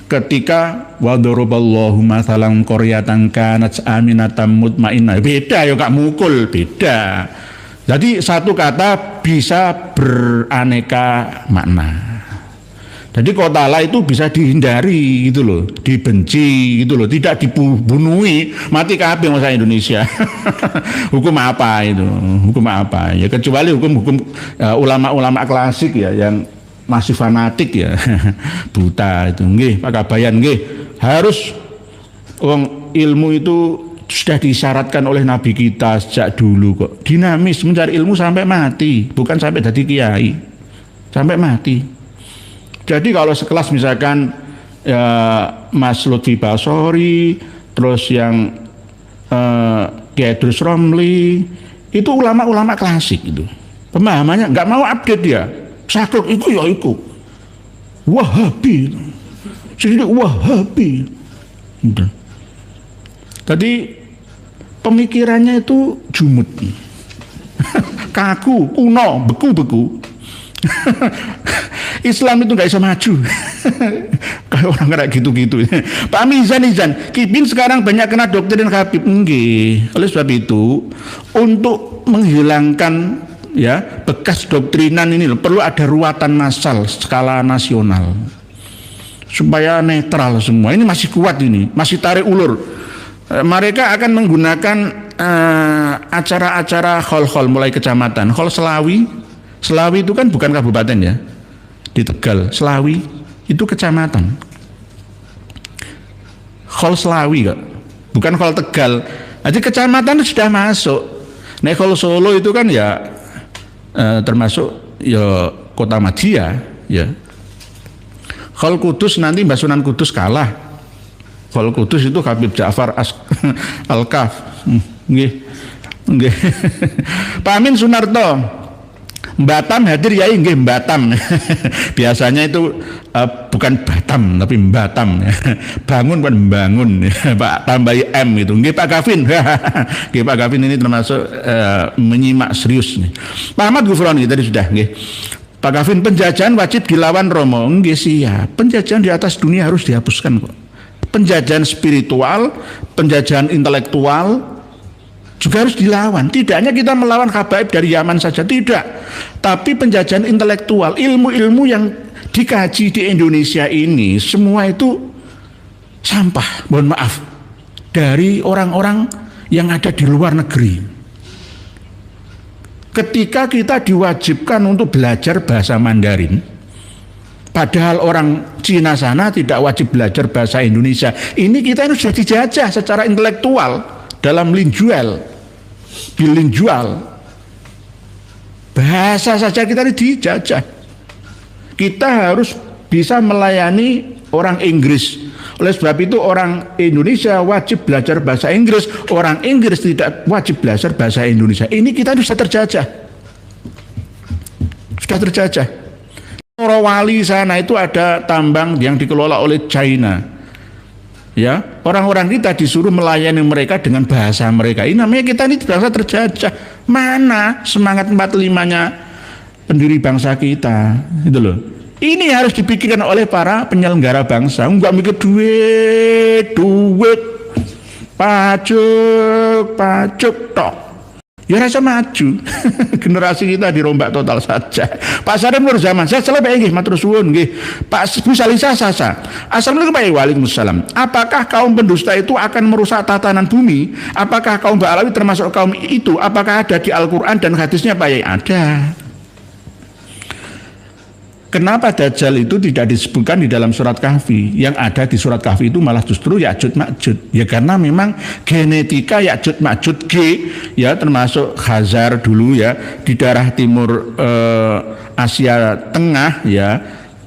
ketika wa daraballahu mathalan qaryatan kanat aminatan mutmainnah, beda ya Kak, mukul beda. Jadi satu kata bisa beraneka makna. Jadi kotala itu bisa dihindari gitu loh, dibenci gitu loh, tidak dibunuhi, mati kabeh masa Indonesia. Hukum apa itu? Hukum apa? Ya kecuali hukum ulama-ulama klasik ya yang masih fanatik ya. Buta itu nggih Pak Kabayan nggih, harus ilmu itu sudah disyaratkan oleh Nabi kita sejak dulu kok. Dinamis, mencari ilmu sampai mati, bukan sampai jadi kiai. Sampai mati. Jadi kalau sekelas misalkan ya, Mas Lutfi Basori, terus yang Kiai Idrus Romli, itu ulama-ulama klasik itu. Pemahamannya nggak mau update dia. Saklek itu ya itu Wahabi, jadi Wahabi. Tadi pemikirannya itu jumut, kaku, kuno, beku-beku. Islam itu nggak bisa maju. Kayak orang kayak gitu-gitu. Pak Mizan, Kipin sekarang banyak kena doktrin Habib. Enggak. Oleh sebab itu, untuk menghilangkan ya bekas doktrinan ini loh, perlu ada ruatan massal skala nasional supaya netral semua. Ini masih kuat, ini masih tarik ulur. Mereka akan menggunakan acara-acara hol mulai kecamatan. Hol Selawi itu kan bukan kabupaten ya, di Tegal. Selawi itu kecamatan. Hol Selawi kok, bukan Hol Tegal. Jadi kecamatan itu sudah masuk. Nah Hol Solo itu kan ya termasuk ya kota Madya ya. Hol Kudus nanti Mbak Sunan Kudus kalah. Hol Kudus itu Habib Ja'far Al-Kaf. Nggih. Pak Amin Sunarto, Batam hadir ya, nggih Batam. Biasanya itu bukan Batam tapi Batam. Bangun bukan bangun. Pak tambahi M itu. Nggih Pak Gavin. Nggih Pak Gavin ini termasuk menyimak serius nih. Pak Ahmad Gufroni tadi sudah nggih. Pak Gavin, penjajahan wajib dilawan Romo. Nggih siap. Penjajahan di atas dunia harus dihapuskan kok. Penjajahan spiritual, penjajahan intelektual juga harus dilawan. Tidak hanya kita melawan habaib dari Yaman saja, tidak. Tapi penjajahan intelektual, ilmu-ilmu yang dikaji di Indonesia ini semua itu sampah, mohon maaf, dari orang-orang yang ada di luar negeri. Ketika kita diwajibkan untuk belajar bahasa Mandarin, padahal orang Cina sana tidak wajib belajar bahasa Indonesia. Ini kita ini sudah dijajah secara intelektual dalam bilingual. Bahasa saja kita ini dijajah. Kita harus bisa melayani orang Inggris. Oleh sebab itu orang Indonesia wajib belajar bahasa Inggris, orang Inggris tidak wajib belajar bahasa Indonesia. Ini kita sudah terjajah. Sudah terjajah. Morowali sana itu ada tambang yang dikelola oleh China. Ya, orang-orang kita disuruh melayani mereka dengan bahasa mereka. Ini namanya kita ini bangsa terjajah. Mana semangat 45-nya pendiri bangsa kita, itu loh. Ini harus dipikirkan oleh para penyelenggara bangsa. Enggak mikir duit, pajak tok. Ya rasa maju. Generasi kita dirombak total saja. Pak Sarem Nur Zaman, saya selesai nggih matur suwun nggih. Pak Bu Salisa Sasa. Assalamualaikum Waalaikumsalam. Apakah kaum pendusta itu akan merusak tatanan bumi? Apakah kaum Ba'alawi termasuk kaum itu? Apakah ada di Al-Qur'an dan hadisnya Pak Yai? Ada. Kenapa Dajjal itu tidak disebutkan di dalam surat Kahfi? Yang ada di surat Kahfi itu malah justru Ya'juj Ma'juj. Ya karena memang genetika Ya'juj Ma'juj ya termasuk Khazar dulu ya di daerah timur Asia Tengah ya,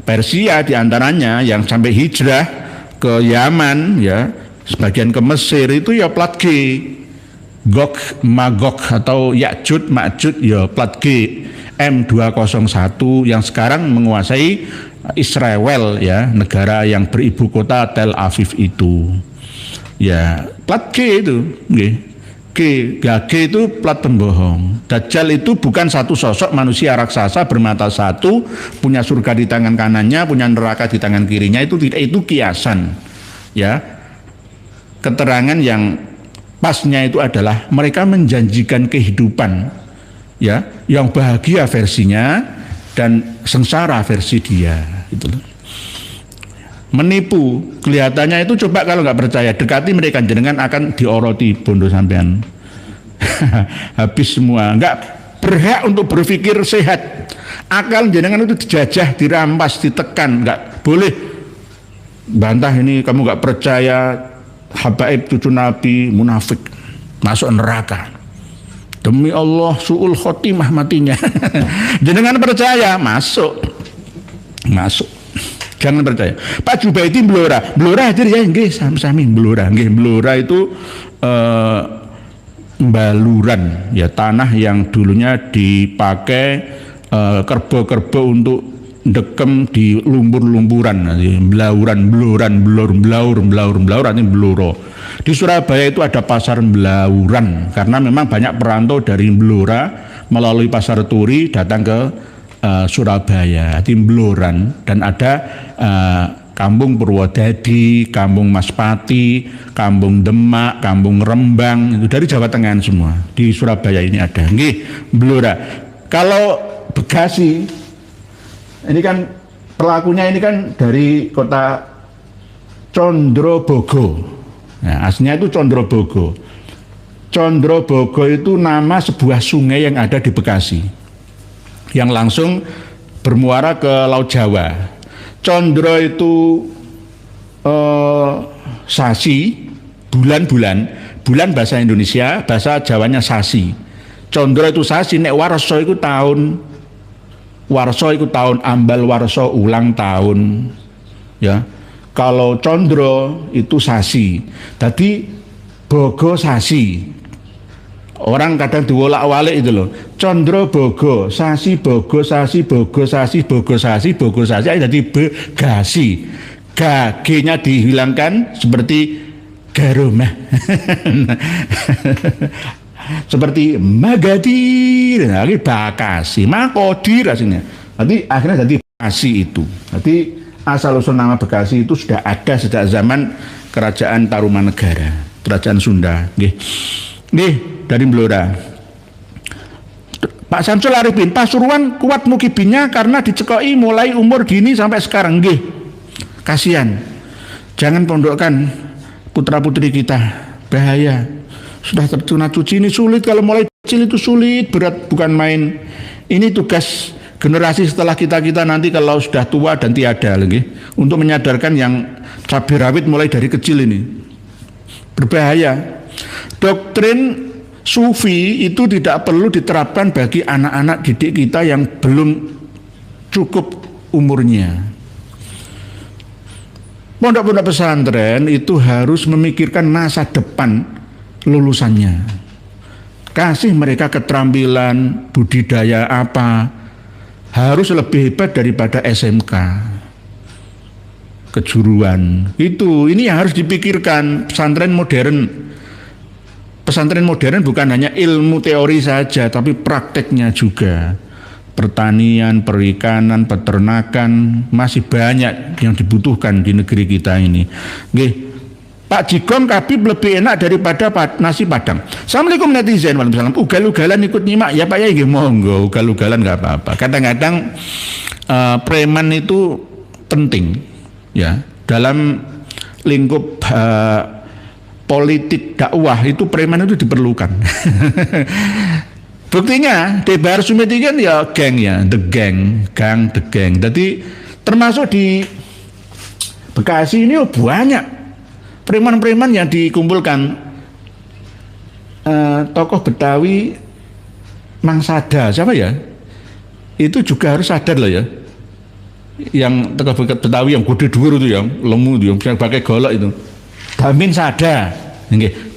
Persia diantaranya yang sampai hijrah ke Yaman ya, sebagian ke Mesir itu ya plat G. Gog Magog atau Ya'juj Ma'juj ya plat G. M201 yang sekarang menguasai Israel ya, negara yang beribu kota Tel Aviv itu. Ya, plat G itu, G itu plat pembohong. Dajjal itu bukan satu sosok manusia raksasa bermata satu, punya surga di tangan kanannya, punya neraka di tangan kirinya, itu tidak, itu kiasan. Ya. Keterangan yang pasnya itu adalah mereka menjanjikan kehidupan ya, yang bahagia versinya dan sengsara versi dia, itu menipu. Kelihatannya itu, coba kalau nggak percaya dekati mereka, jenengan akan dioroti bondo sampean. Habis semua, nggak berhak untuk berpikir sehat. Akal jenengan itu dijajah, dirampas, ditekan, nggak boleh bantah ini kamu nggak percaya habaib cucu Nabi munafik masuk neraka. Demi Allah su'ul khotimah matinya. Jangan percaya, masuk. Jangan percaya. Pak Jubaidi Blora hadir ya nggih sami Blora. Nggih, Blora itu baluran ya, tanah yang dulunya dipakai kerbo-kerbo untuk dekem di lumpur-lumpuran, blaur artinya bloro. Di Surabaya itu ada pasar Blauran karena memang banyak perantau dari Blora melalui pasar Turi datang ke Surabaya, di Bloran. Dan ada Kampung Purwodadi, Kampung Maspati, Kampung Demak, Kampung Rembang, itu dari Jawa Tengah semua. Di Surabaya ini ada. Nggih, Blora. Kalau Bekasi ini kan pelakunya ini kan dari kota Condrobogo. Nah, aslinya itu Condrobogo. Condrobogo itu nama sebuah sungai yang ada di Bekasi, yang langsung bermuara ke Laut Jawa. Condro itu sasi, bulan bahasa Indonesia, bahasa Jawanya sasi. Condro itu sasi, nek warso itu tahun. Warso itu tahun, ambal warso ulang tahun ya. Kalau condro itu sasi, tadi bogo sasi. Orang kadang diwolak-walik itu loh. Condro bogo, sasi bogo, sasi bogo, sasi bogo, sasi bogo, sasi. Jadi begasi. G-nya dihilangkan seperti garomah. Seperti Magadir, lagi Bakasi, Makodir aslinya. Nanti akhirnya jadi Bekasi itu. Nanti asal usul nama Bekasi itu sudah ada sejak zaman Kerajaan Tarumanegara, Kerajaan Sunda. Nih dari Blora. Pak Samsul Arifin, Pasuruan kuat mukibinnya karena dicekoi mulai umur dini sampai sekarang. Nggih, kasihan. Jangan pondokkan putra putri kita, bahaya. Sudah tercuna cuci ini sulit, kalau mulai kecil itu sulit, berat, bukan main. Ini tugas generasi setelah kita nanti kalau sudah tua dan tiada lagi, untuk menyadarkan yang cabai rawit mulai dari kecil ini berbahaya. doktrin sufi itu tidak perlu diterapkan bagi anak-anak didik kita yang belum cukup umurnya. Pondok-pondok pesantren itu harus memikirkan masa depan lulusannya. Kasih mereka keterampilan budidaya apa, harus lebih hebat daripada SMK. Kejuruan. Ini yang harus dipikirkan pesantren modern. Pesantren modern bukan hanya ilmu teori saja, tapi prakteknya juga. Pertanian, perikanan, peternakan, masih banyak yang dibutuhkan di negeri kita ini. Nggih, Pak Jigong Kabib lebih enak daripada nasi Padang. Assalamualaikum netizen, waalaikumsalam. Ugal-ugalan ikut nyimak ya Pak ya, nggih monggo. Ugal-ugalan nggak apa-apa. Kadang-kadang preman itu penting, ya, dalam lingkup politik dakwah itu preman itu diperlukan. Buktinya di Bahar Sumiti kan ya geng ya, the gang. Jadi termasuk di Bekasi ini banyak preman-preman yang dikumpulkan. Tokoh Betawi Mangsada siapa ya? Itu juga harus sadar loh ya. Yang tokoh Betawi yang gede dhuwur itu, yang lemu itu, yang pakai golok itu. Damin Sada,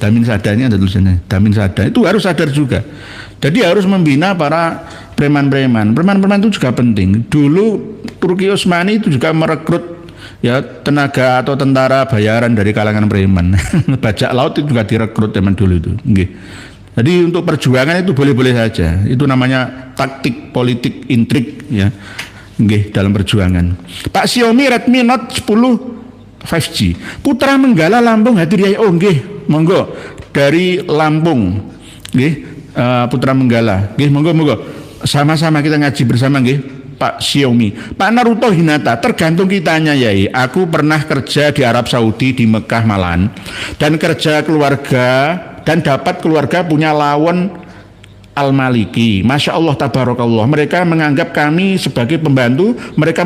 Damin Sada ini ada tulisannya. Damin Sada itu harus sadar juga. Jadi harus membina para preman-preman. Preman-preman itu juga penting. Dulu Turki Utsmani itu juga merekrut ya tenaga atau tentara bayaran dari kalangan preman. Bajak laut itu juga direkrut zaman dulu itu. Jadi untuk perjuangan itu boleh-boleh saja. Itu namanya taktik politik intrik ya. Dalam perjuangan. Pak Xiaomi Redmi Note 10 5G. Putra Menggala Lampung hadir ya. Oh nggih, monggo dari Lampung. Nggih, Putra Menggala. Nggih, monggo. Sama-sama kita ngaji bersama nggih, Pak Xiaomi. Pak Naruto Hinata, tergantung kitanya Yai. Aku pernah kerja di Arab Saudi di Mekah malahan dan kerja keluarga dan dapat keluarga punya lawan Al-Maliki. Masya Allah tabarakallah. Mereka menganggap kami sebagai pembantu, mereka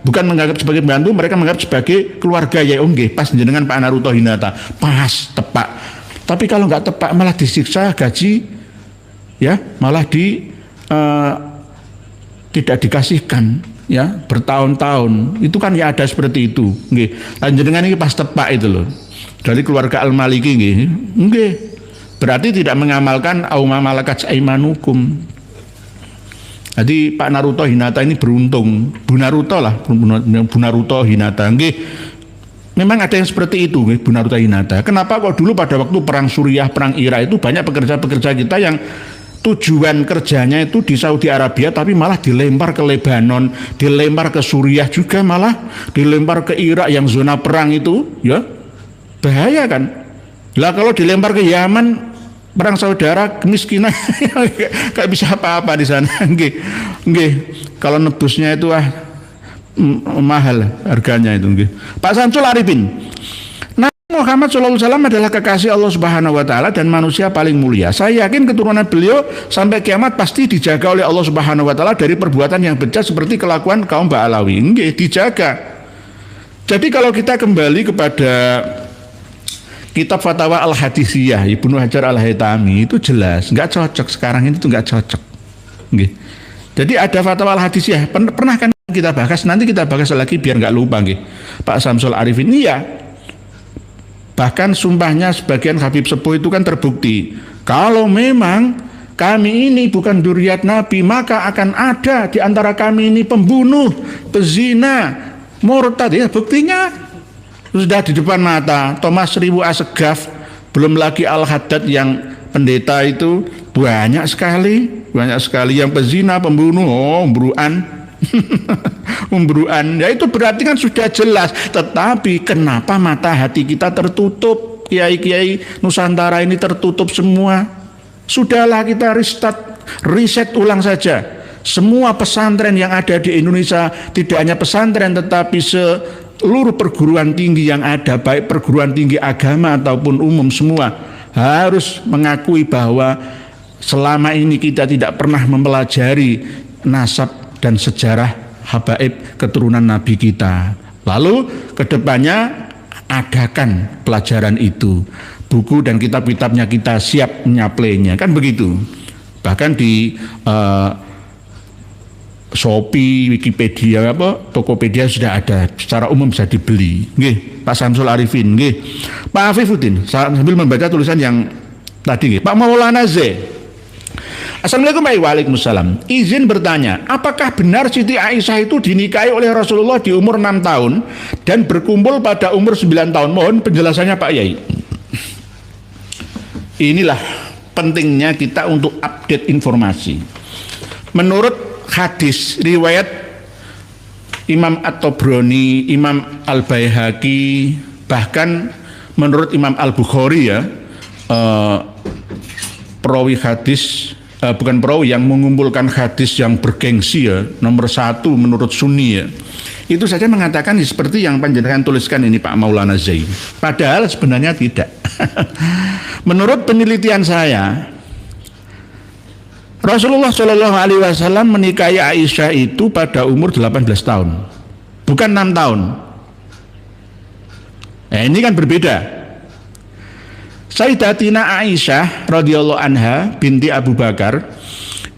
bukan menganggap sebagai pembantu, mereka menganggap sebagai keluarga ya. Pas jenengan Pak Naruto Hinata, pas tepak. Tapi kalau nggak tepak malah disiksa gaji, ya malah tidak dikasihkan, ya bertahun-tahun. Itu kan ya ada seperti itu. Jenengan ini pas tepak itu loh. Dari keluarga Al-Maliki berarti tidak mengamalkan auma malakat aimanukum. Jadi Pak Naruto Hinata ini beruntung, Bu Naruto Hinata. Memang ada yang seperti itu, Bu Naruto Hinata. Kenapa kok dulu pada waktu perang Suriah, perang Irak itu banyak pekerja-pekerja kita yang tujuan kerjanya itu di Saudi Arabia, tapi malah dilempar ke Lebanon, dilempar ke Suriah juga, malah dilempar ke Irak yang zona perang itu, ya bahaya kan. Lah kalau dilempar ke Yaman, perang saudara, kemiskinan, gak bisa apa-apa di sana. Kalau nebusnya itu mahal harganya itu. Pak Samsul Arifin, Nabi Muhammad SAW adalah kekasih Allah Subhanahu Wa Taala dan manusia paling mulia. Saya yakin keturunan beliau sampai kiamat pasti dijaga oleh Allah Subhanahu Wa Taala dari perbuatan yang bejat seperti kelakuan kaum Ba'alawi. Dijaga. Jadi kalau kita kembali kepada Kitab Fatwa Al-Hadisiyah Ibnu Hajar Al-Haytami itu jelas nggak cocok sekarang ini, itu nggak cocok. Jadi ada Fatwa Al-Hadisiyah, pernah kan kita bahas, nanti kita bahas lagi biar nggak lupa Pak Samsul Arifin. Iya, bahkan sumpahnya sebagian Habib Sepuh itu kan terbukti kalau memang kami ini bukan dzurriyyat Nabi, maka akan ada di antara kami ini pembunuh, pezina, murtad. Ya buktinya sudah di depan mata. Thomas Ribu Assegaf, belum lagi Al-Haddad yang pendeta itu, banyak sekali yang pezina, pembunuh, umbruan. Ya itu berarti kan sudah jelas. Tetapi kenapa mata hati kita tertutup? Kiai-kiai Nusantara ini tertutup semua. Sudahlah kita riset ulang saja. Semua pesantren yang ada di Indonesia, tidak hanya pesantren tetapi seluruh perguruan tinggi yang ada, baik perguruan tinggi agama ataupun umum, semua harus mengakui bahwa selama ini kita tidak pernah mempelajari nasab dan sejarah habaib keturunan Nabi kita. Lalu kedepannya adakan pelajaran itu. buku dan kitab-kitabnya kita siap menyaplainya, kan begitu. Bahkan di Shopee, Wikipedia, Tokopedia sudah ada, secara umum bisa dibeli. Nggih, Pak Samsul Arifin, nggih. Pak Afifuddin, sambil membaca tulisan yang tadi, nggih. Pak Maulana Z. Assalamualaikum warahmatullahi wabarakatuh. Izin bertanya, apakah benar Siti Aisyah itu dinikahi oleh Rasulullah di umur 6 tahun dan berkumpul pada umur 9 tahun? Mohon penjelasannya Pak Yai. Inilah pentingnya kita untuk update informasi. Menurut hadis riwayat Imam At-Tabrani, Imam Al-Baihaqi, bahkan menurut Imam Al-Bukhari ya, perawi hadis, bukan perawi yang mengumpulkan hadis yang bergengsi ya, nomor 1 menurut Sunni ya, itu saja mengatakan seperti yang panjenengan tuliskan ini Pak Maulana Zain. Padahal sebenarnya tidak. Menurut penelitian saya, Rasulullah Shallallahu Alaihi Wasallam menikahi Aisyah itu pada umur 18 tahun, bukan 6 tahun. Ini kan berbeda. Sayyidatina Aisyah radhiyallahu anha binti Abu Bakar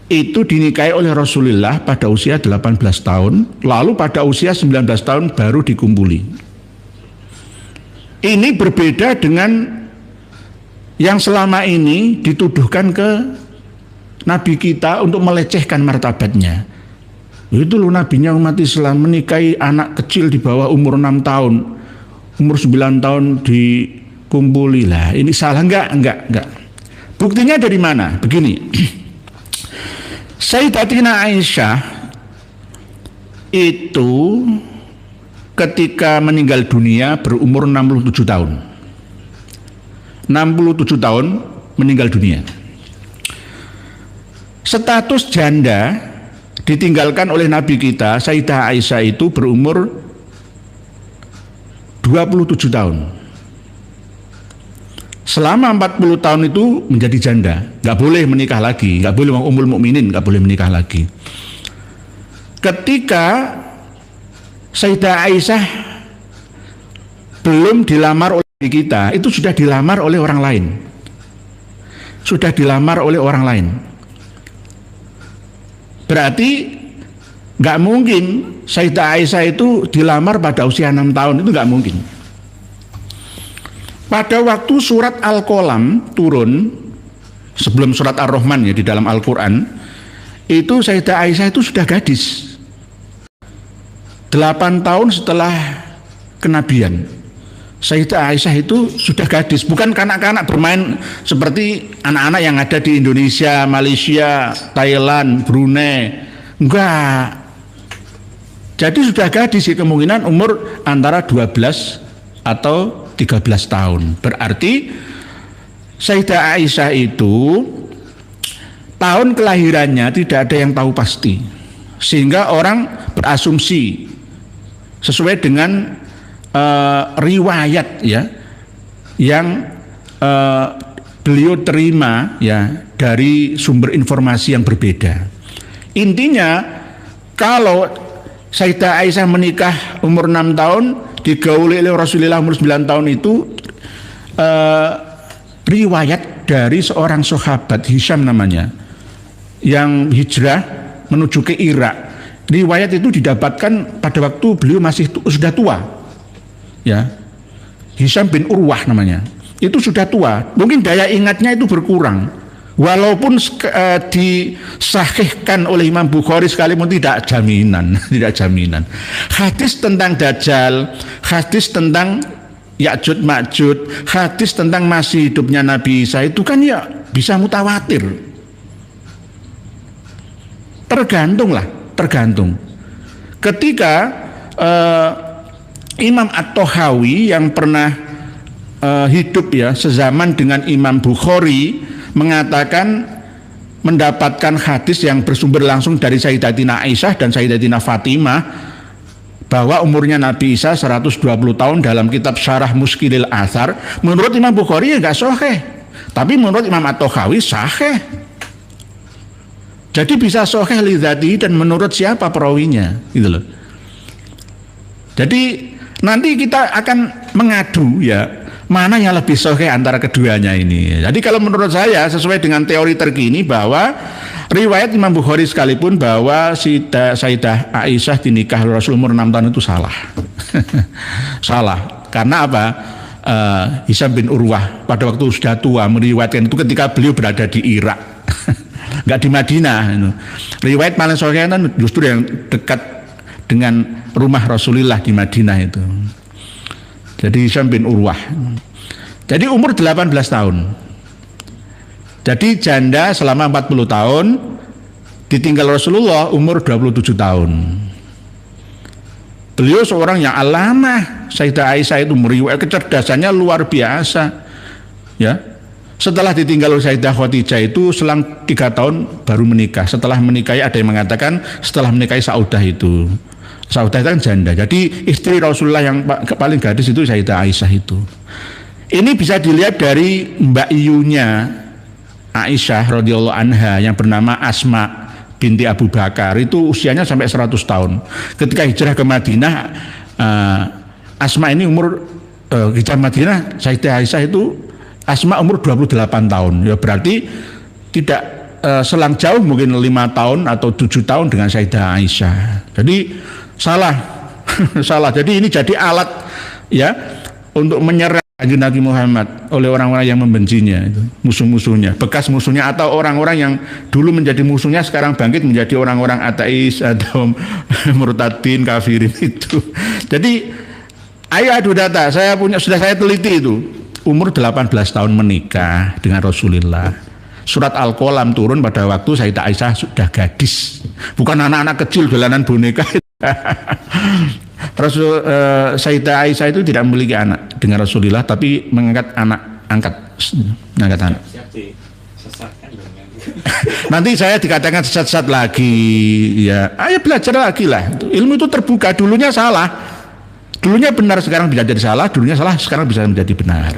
itu dinikahi oleh Rasulullah pada usia 18 tahun, lalu pada usia 19 tahun baru dikumpuli. Ini berbeda dengan yang selama ini dituduhkan ke Nabi kita untuk melecehkan martabatnya. Itu loh nabinya umat Islam menikahi anak kecil di bawah umur 6 tahun, umur 9 tahun dikumpuli lah. Ini salah enggak. Buktinya dari mana? Begini. Sayyidatina Aisyah itu ketika meninggal dunia berumur 67 tahun. 67 tahun meninggal dunia. Status janda ditinggalkan oleh Nabi kita, Sayyidah Aisyah itu berumur 27 tahun. Selama 40 tahun itu menjadi janda, nggak boleh menikah lagi, nggak boleh ummul mukminin, nggak boleh menikah lagi. Ketika Sayyidah Aisyah belum dilamar oleh kita, itu sudah dilamar oleh orang lain. Sudah dilamar oleh orang lain. Berarti nggak mungkin Sayyidah Aisyah itu dilamar pada usia 6 tahun, itu nggak mungkin. Pada waktu surat Al-Qalam turun, sebelum surat Ar-Rahman ya di dalam Al-Quran, itu Sayyidah Aisyah itu sudah gadis. 8 tahun setelah kenabian, Sayyidah Aisyah itu sudah gadis, bukan kanak-kanak bermain seperti anak-anak yang ada di Indonesia, Malaysia, Thailand, Brunei. Enggak. Jadi sudah gadis, kemungkinan umur antara 12 atau 13 tahun. Berarti Sayyidah Aisyah itu tahun kelahirannya tidak ada yang tahu pasti, sehingga orang berasumsi sesuai dengan riwayat ya yang beliau terima ya dari sumber informasi yang berbeda. Intinya kalau Sayyidah Aisyah menikah umur 6 tahun, digauli oleh Rasulullah umur 9 tahun itu riwayat dari seorang sahabat, Hisham namanya, yang hijrah menuju ke Irak. Riwayat itu didapatkan pada waktu beliau masih sudah tua ya, Hisham bin Urwah namanya. Itu sudah tua, mungkin daya ingatnya itu berkurang, walaupun disahihkan oleh Imam Bukhari sekalipun tidak jaminan. Hadis tentang Dajjal, hadis tentang Ya'jud Ma'jud, hadis tentang masih hidupnya Nabi Isa itu kan ya bisa mutawatir. Tergantung. Ketika Imam At-Tahawi yang pernah hidup ya sezaman dengan Imam Bukhari mengatakan mendapatkan hadis yang bersumber langsung dari Sayyidatina Aisyah dan Sayyidatina Fatimah bahwa umurnya Nabi Isa 120 tahun dalam kitab Syarah Muskilil Athar. Menurut Imam Bukhari ya enggak sahih, tapi menurut Imam At-Tahawi sahih. Jadi bisa sahih lidzati dan menurut siapa perawinya gitu loh. Jadi nanti kita akan mengadu ya Mana yang lebih sahih antara keduanya ini? Jadi kalau menurut saya sesuai dengan teori terkini bahwa riwayat Imam Bukhari sekalipun bahwa Sayyidah Aisyah dinikah Rasul umur 6 tahun itu salah. Salah. Karena apa? Hisam bin Urwah pada waktu sudah tua meriwayatkan itu ketika beliau berada di Irak. Enggak di Madinah. Riwayat paling sahih kan justru yang dekat dengan rumah Rasulullah di Madinah itu. Jadi Hisam bin Urwah. Jadi umur 18 tahun. Jadi janda selama 40 tahun, ditinggal Rasulullah umur 27 tahun. Beliau seorang yang alamah. Sayyidah Aisyah itu meriwayat kecerdasannya luar biasa. Ya. Setelah ditinggal Sayyidah Khadijah itu selang 3 tahun baru menikah. Setelah menikahi ada yang mengatakan setelah menikahi Saudah itu. Saudah itu kan janda. Jadi istri Rasulullah yang paling gadis itu Sayyidah Aisyah itu. Ini bisa dilihat dari mbak iyunya Aisyah radhiyallahu anha yang bernama Asma binti Abu Bakar, itu usianya sampai 100 tahun. Ketika hijrah ke Madinah, Asma ini umur hijrah Madinah, Sayyidah Aisyah itu Asma umur 28 tahun. Ya berarti tidak selang jauh mungkin 5 tahun atau 7 tahun dengan Sayyidah Aisyah. Jadi salah. Salah. Jadi ini jadi alat ya untuk menyerang Kanjeng Nabi Muhammad oleh orang-orang yang membencinya, itu musuh-musuhnya, bekas musuhnya atau orang-orang yang dulu menjadi musuhnya sekarang bangkit menjadi orang-orang ateis atau murtadin, kafirin itu. Jadi ayo adu data, sudah saya teliti itu. Umur 18 tahun menikah dengan Rasulullah. Surat Al-Qalam turun pada waktu Sayyidah Aisyah sudah gadis. Bukan anak-anak kecil dolanan boneka. Sayyidah Aisyah itu tidak memiliki anak dengan Rasulullah, tapi mengangkat anak anak. Nanti saya dikatakan sesat lagi, ya. Ayo belajar lagi lah. Ilmu itu terbuka. Dulunya salah, dulunya benar, sekarang bisa jadi salah. Dulunya salah, sekarang bisa menjadi benar.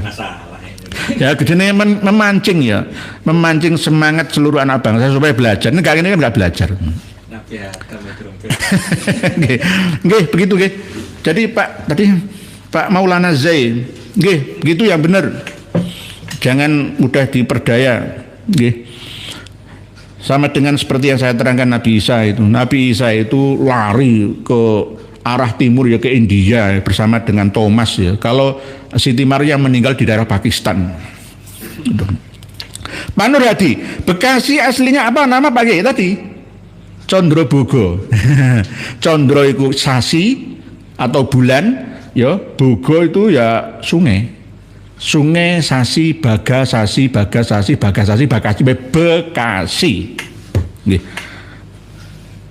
Ya, jadi memancing ya, memancing semangat seluruh anak bangsa supaya belajar. Ini kan nggak belajar. Nggih, begitu nggih. Jadi Pak Maulana Zain, nggih, begitu yang benar. Jangan mudah diperdaya, nggih. Sama dengan seperti yang saya terangkan Nabi Isa itu. Nabi Isa itu lari ke arah timur ya, ke India ya, bersama dengan Thomas ya. Kalau Siti Maryam meninggal di daerah Pakistan. Pak Nur Hadi, Bekasi aslinya apa nama Pak Kiai tadi? Condro Bogo. Condro itu sasi atau bulan, ya. Bogo itu ya sungai. Sungai, sasi, baga, sasi, baga, sasi, baga, sasi, Bekasi. Nggih.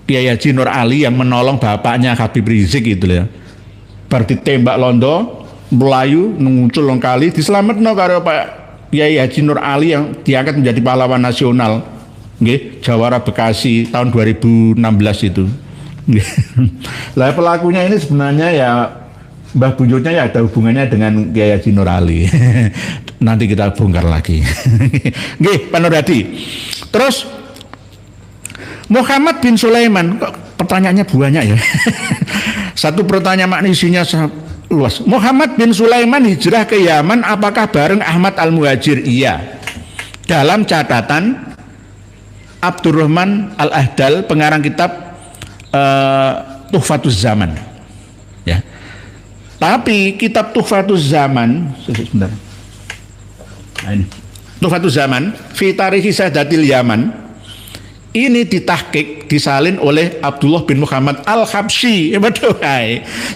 Kiai Haji Nur Ali yang menolong bapaknya Habib Rizik gitu ya. Berarti tembak londo, Melayu, nguncul kali, diselametno karo Pak Kiai Haji Nur Ali yang diangkat menjadi pahlawan nasional. Nggih, Jawara Bekasi tahun 2016 itu. Lah pelakunya ini sebenarnya ya Mbah Bunjutnya ya ada hubungannya dengan Kiai Haji Nur Ali. Nanti kita bongkar lagi. Nggih, Pak Nur Hadi. Terus Muhammad bin Sulaiman, kok pertanyaannya banyak ya. Satu pertanyaan makna isinya luas. Muhammad bin Sulaiman hijrah ke Yaman apakah bareng Ahmad Al-Muhajir? Iya. Dalam catatan Abdurrahman Al-Ahdal, pengarang kitab Tuhfatuz Zaman. Ya. Tapi kitab Tuhfatuz Zaman, sebentar. Nah, ini. Tuhfatuz Zaman fi Tarikhi Sadatil Yaman. Ini ditahqiq, disalin oleh Abdullah bin Muhammad Al-Habsyi.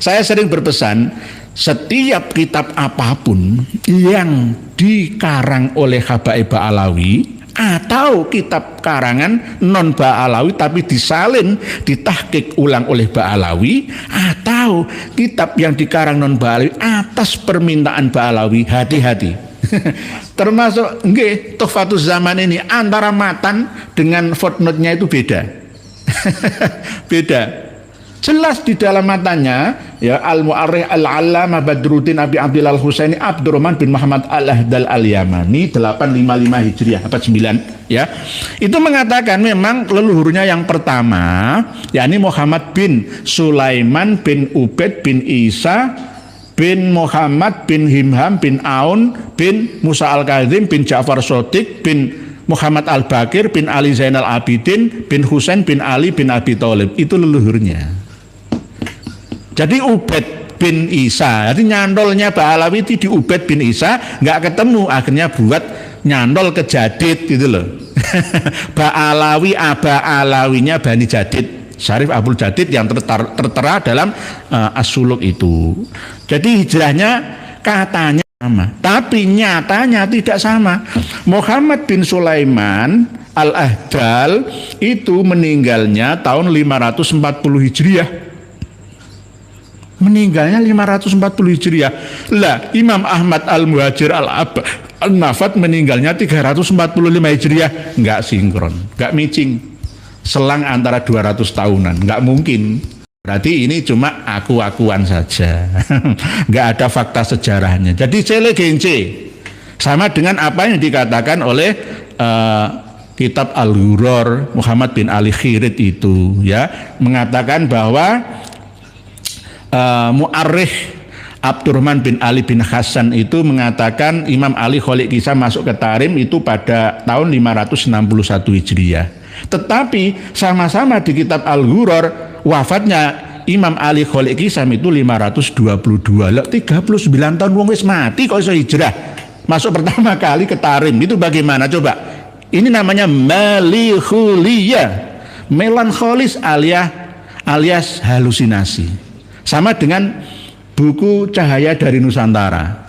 Saya sering berpesan, setiap kitab apapun yang dikarang oleh Habaib Ba'alawi atau kitab karangan non Ba'alawi tapi disalin, ditahqiq ulang oleh Ba'alawi, atau kitab yang dikarang non Ba'alawi atas permintaan Ba'alawi, hati-hati. Termasuk nggih Tuhfatuz Zaman ini antara matan dengan footnote-nya itu beda. Beda. Jelas di dalam matanya ya Al-Mu'arrikh Al-Allamah Badruddin Abi Abdillah Al-Husaini Abdurrahman bin Muhammad Al-Ahdal Al-Yamani 855 Hijriah 49 ya. Itu mengatakan memang leluhurnya yang pertama yakni Muhammad bin Sulaiman bin Ubaid bin Isa bin Muhammad bin Himham bin Aun bin Musa Al-Kadzim bin Ja'far Shadiq bin Muhammad Al-Bakir bin Ali Zainal Abidin bin Husain bin Ali bin Abi Thalib. Itu leluhurnya. Jadi Ubaid bin Isa, jadi nyantolnya Ba'alawi itu di Ubaid bin Isa, nggak ketemu, akhirnya buat nyantol ke Jadid gitu loh. Ba'alawi, Aba'alawinya Bani Jadid, Syarif Abdul Jadid yang tertera dalam As-Suluk itu. Jadi hijrahnya katanya sama, tapi nyatanya tidak sama. Muhammad bin Sulaiman Al-Ahdal itu meninggalnya tahun 540 Hijriah. Meninggalnya 540 Hijriah. Lah, Imam Ahmad Al-Muhajir Al-Nafat meninggalnya 345 Hijriah. Enggak sinkron, enggak matching. Selang antara 200 tahunan, enggak mungkin. Berarti ini cuma aku-akuan saja. Enggak ada fakta sejarahnya. Jadi selegense. Sama dengan apa yang dikatakan oleh kitab Al-Ghuror Muhammad bin Ali Khirid itu, ya, mengatakan bahwa Mu'arrikh Abdurrahman bin Ali bin Hasan itu mengatakan Imam Ali Kholik Kisah masuk ke Tarim itu pada tahun 561 Hijriah. Tetapi sama-sama di kitab Al-Ghuror wafatnya Imam Ali Kholik Kisah itu 522. Lah 39 tahun wong wis mati kok iso hijrah. Masuk pertama kali ke Tarim. Itu bagaimana coba? Ini namanya melancholia. Melancholis alias halusinasi. Sama dengan buku Cahaya dari Nusantara.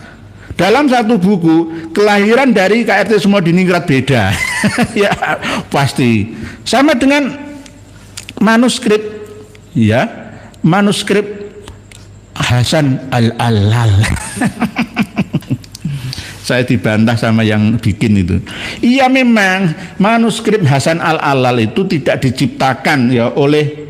Dalam satu buku, kelahiran dari KRT semua di Ningrat beda. Ya, pasti. Sama dengan manuskrip, ya, manuskrip Hasan Al-Allal. Saya dibantah sama yang bikin itu. Iya, memang manuskrip Hasan Al-Allal itu tidak diciptakan ya oleh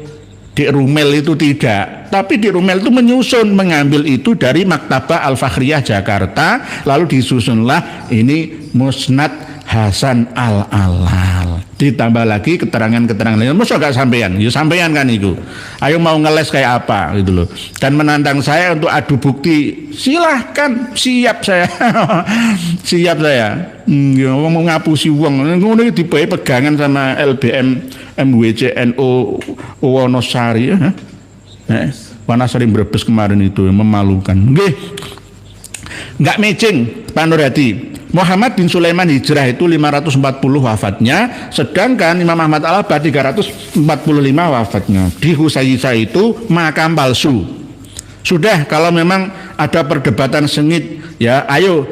Dik Rumel, itu tidak, tapi Dik Rumel itu menyusun, mengambil itu dari Maktabah Al-Fakhriyah Jakarta, lalu disusunlah ini Musnad Hasan Al-Allal. Ditambah lagi keterangan-keterangan lain. Masa gak sampean? Ya sampean kan itu. Ayo mau ngeles kayak apa gitu loh. Dan menantang saya untuk adu bukti, silahkan, siap saya. Siap saya. Ya, mau ngapusi uang. Ngono dibae pegangan sama LBM MWCNO Wonosari. Wanasari Brebes kemarin itu memalukan. Nggih. Enggak matching, Pak Nurhadi. Muhammad bin Sulaiman hijrah itu 540 wafatnya, sedangkan Imam Ahmad Al-Abbad 345 wafatnya. Di Husaisa itu makam palsu. Sudah, kalau memang ada perdebatan sengit, ya ayo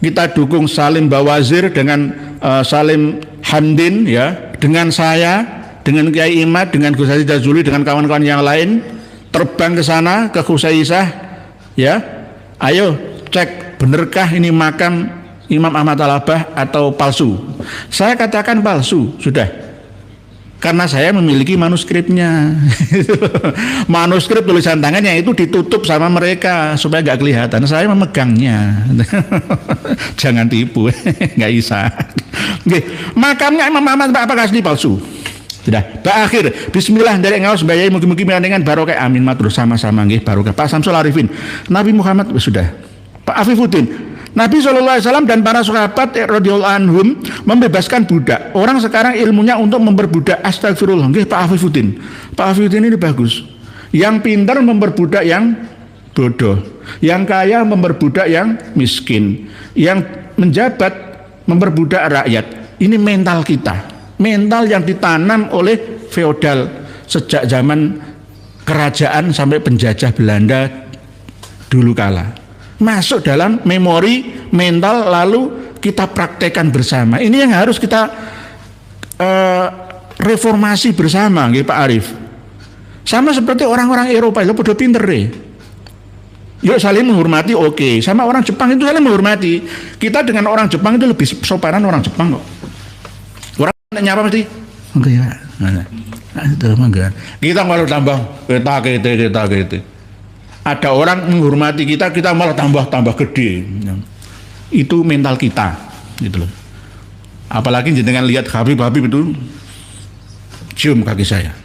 kita dukung Salim Bawazir dengan Salim Hamdin, ya, dengan saya, dengan Kiai Imad, dengan Gus Haji Jazuli, dengan kawan-kawan yang lain, terbang ke sana ke Husaisah, ya, ayo cek benarkah ini makam Imam Ahmad Al-Abbad atau palsu. Saya katakan palsu, sudah, karena saya memiliki manuskripnya. Manuskrip tulisan tangannya itu ditutup sama mereka supaya nggak kelihatan. Saya memegangnya. Jangan tipu, nggak bisa. Oke, makamnya Imam Ahmad apakah asli palsu? Sudah, berakhir. Bismillah dari ngawas bayai mugi-mugi dengan barokah, amin matur sama-sama nggih barokah. Pak Samsul Arifin, Nabi Muhammad sudah. Pak Afifuddin, Nabi SAW dan para sahabat radhiyallahu anhum membebaskan budak. Orang sekarang ilmunya untuk memperbudak. Astagfirullah. Nggih, Pak Afifuddin. Pak Afifuddin ini bagus. Yang pintar memperbudak yang bodoh. Yang kaya memperbudak yang miskin. Yang menjabat memperbudak rakyat. Ini mental kita. Mental yang ditanam oleh feodal sejak zaman kerajaan sampai penjajah Belanda dulu kala. Masuk dalam memori mental, lalu kita praktekkan bersama. Ini yang harus kita reformasi bersama, nggih Pak Arif. Sama seperti orang-orang Eropa itu podo pinter deh. Yuk saling menghormati, oke. Sama orang Jepang itu saling menghormati. Kita dengan orang Jepang itu lebih sopanan orang Jepang kok. Orang nyapa mesti, oke ya. Kita malah tambah kita. Ada orang menghormati kita, kita malah tambah gede. Itu mental kita, gitu loh. Apalagi dengan lihat Habib itu cium kaki saya.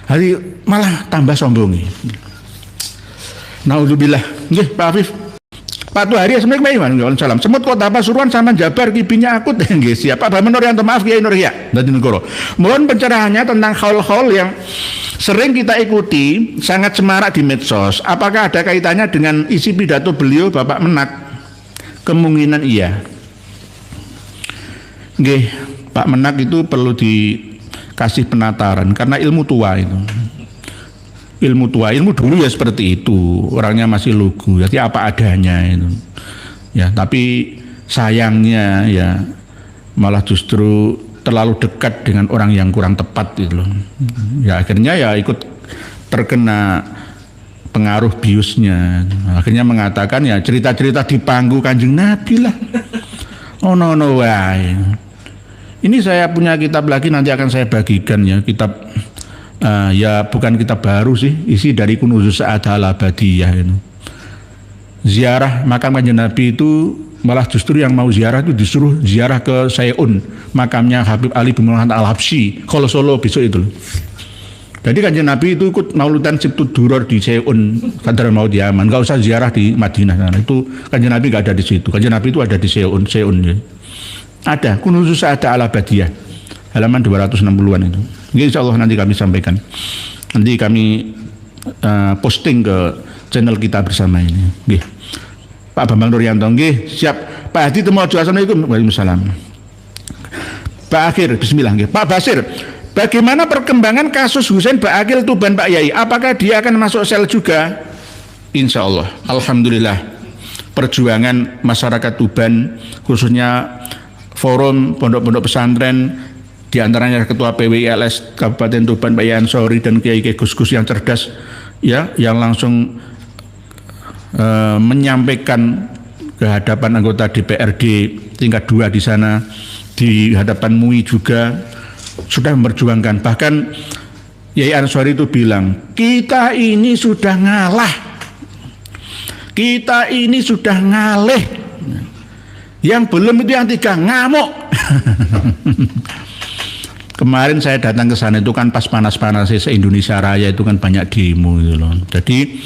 Hari malah tambah sombong. Naudzubillah. Nggih, Pak Afif. Pak Tuhari, Assalamualaikum warahmatullahi. Semut Kota Pasuruan sama Jabar kipinya akut. Nggih, siap. Pak Bambang Nuryanto, maaf Kiai Nurhia. Dadi Negoro. Mohon pencerahannya tentang haul-haul yang sering kita ikuti sangat semarak di medsos. Apakah ada kaitannya dengan isi pidato beliau Bapak Menak? Kemungkinan iya. Nggih, Pak Menak itu perlu dikasih penataran karena ilmu tua itu. Ilmu dulu ya seperti itu, orangnya masih lugu, jadi apa adanya itu. Ya, tapi sayangnya ya malah justru terlalu dekat dengan orang yang kurang tepat gitu loh. Ya akhirnya ya ikut terkena pengaruh biusnya. Akhirnya mengatakan ya cerita-cerita di pangku Kanjeng Nabi lah. Oh no wae. Ini saya punya kitab lagi, nanti akan saya bagikan ya, kitab ya bukan kitab baru sih, isi dari Kunuzus Sa'adah Al-Abadiyah itu. Ziarah makam Kanjeng Nabi itu malah justru yang mau ziarah itu disuruh ziarah ke Sayun, makamnya Habib Ali bin Muhammad Al-Habsyi, kalau Solo besok itu. Jadi Kanjeng Nabi itu ikut mauludan Sibtud Duror di Sayun, Sadar Maut Yaman, nggak usah ziarah di Madinah. Nah, itu Kanjeng Nabi nggak ada di situ. Kanjeng Nabi itu ada di Sayun ya. Ada Kunuzus Sa'adah Al-Abadiyah, halaman 260-an itu. Insya Allah nanti kami sampaikan. Nanti kami posting ke channel kita bersama ini. Nggih. Pak Bambang Nuryanto, nggih, siap. Pak Hadi Temojo, Assalamualaikum. Waalaikumsalam. Pak Akhir, bismillah, nggih. Pak Basir, bagaimana perkembangan kasus Husain Ba'akil Tuban Pak Yai? Apakah dia akan masuk sel juga? Insya Allah, alhamdulillah. Perjuangan masyarakat Tuban, khususnya forum pondok-pondok pesantren, di antaranya Ketua PWILS Kabupaten Tuban Pak Yai Ansori dan Kiai Gus-Gus yang cerdas ya, yang langsung menyampaikan ke hadapan anggota DPRD tingkat 2 di sana, di hadapan MUI juga sudah memperjuangkan. Bahkan Yai Ansori itu bilang, kita ini sudah ngalah, kita ini sudah ngalih, yang belum itu yang 3 ngamuk. Kemarin saya datang ke sana itu kan pas panas-panasnya se-Indonesia Raya itu kan banyak demo gitu loh. Jadi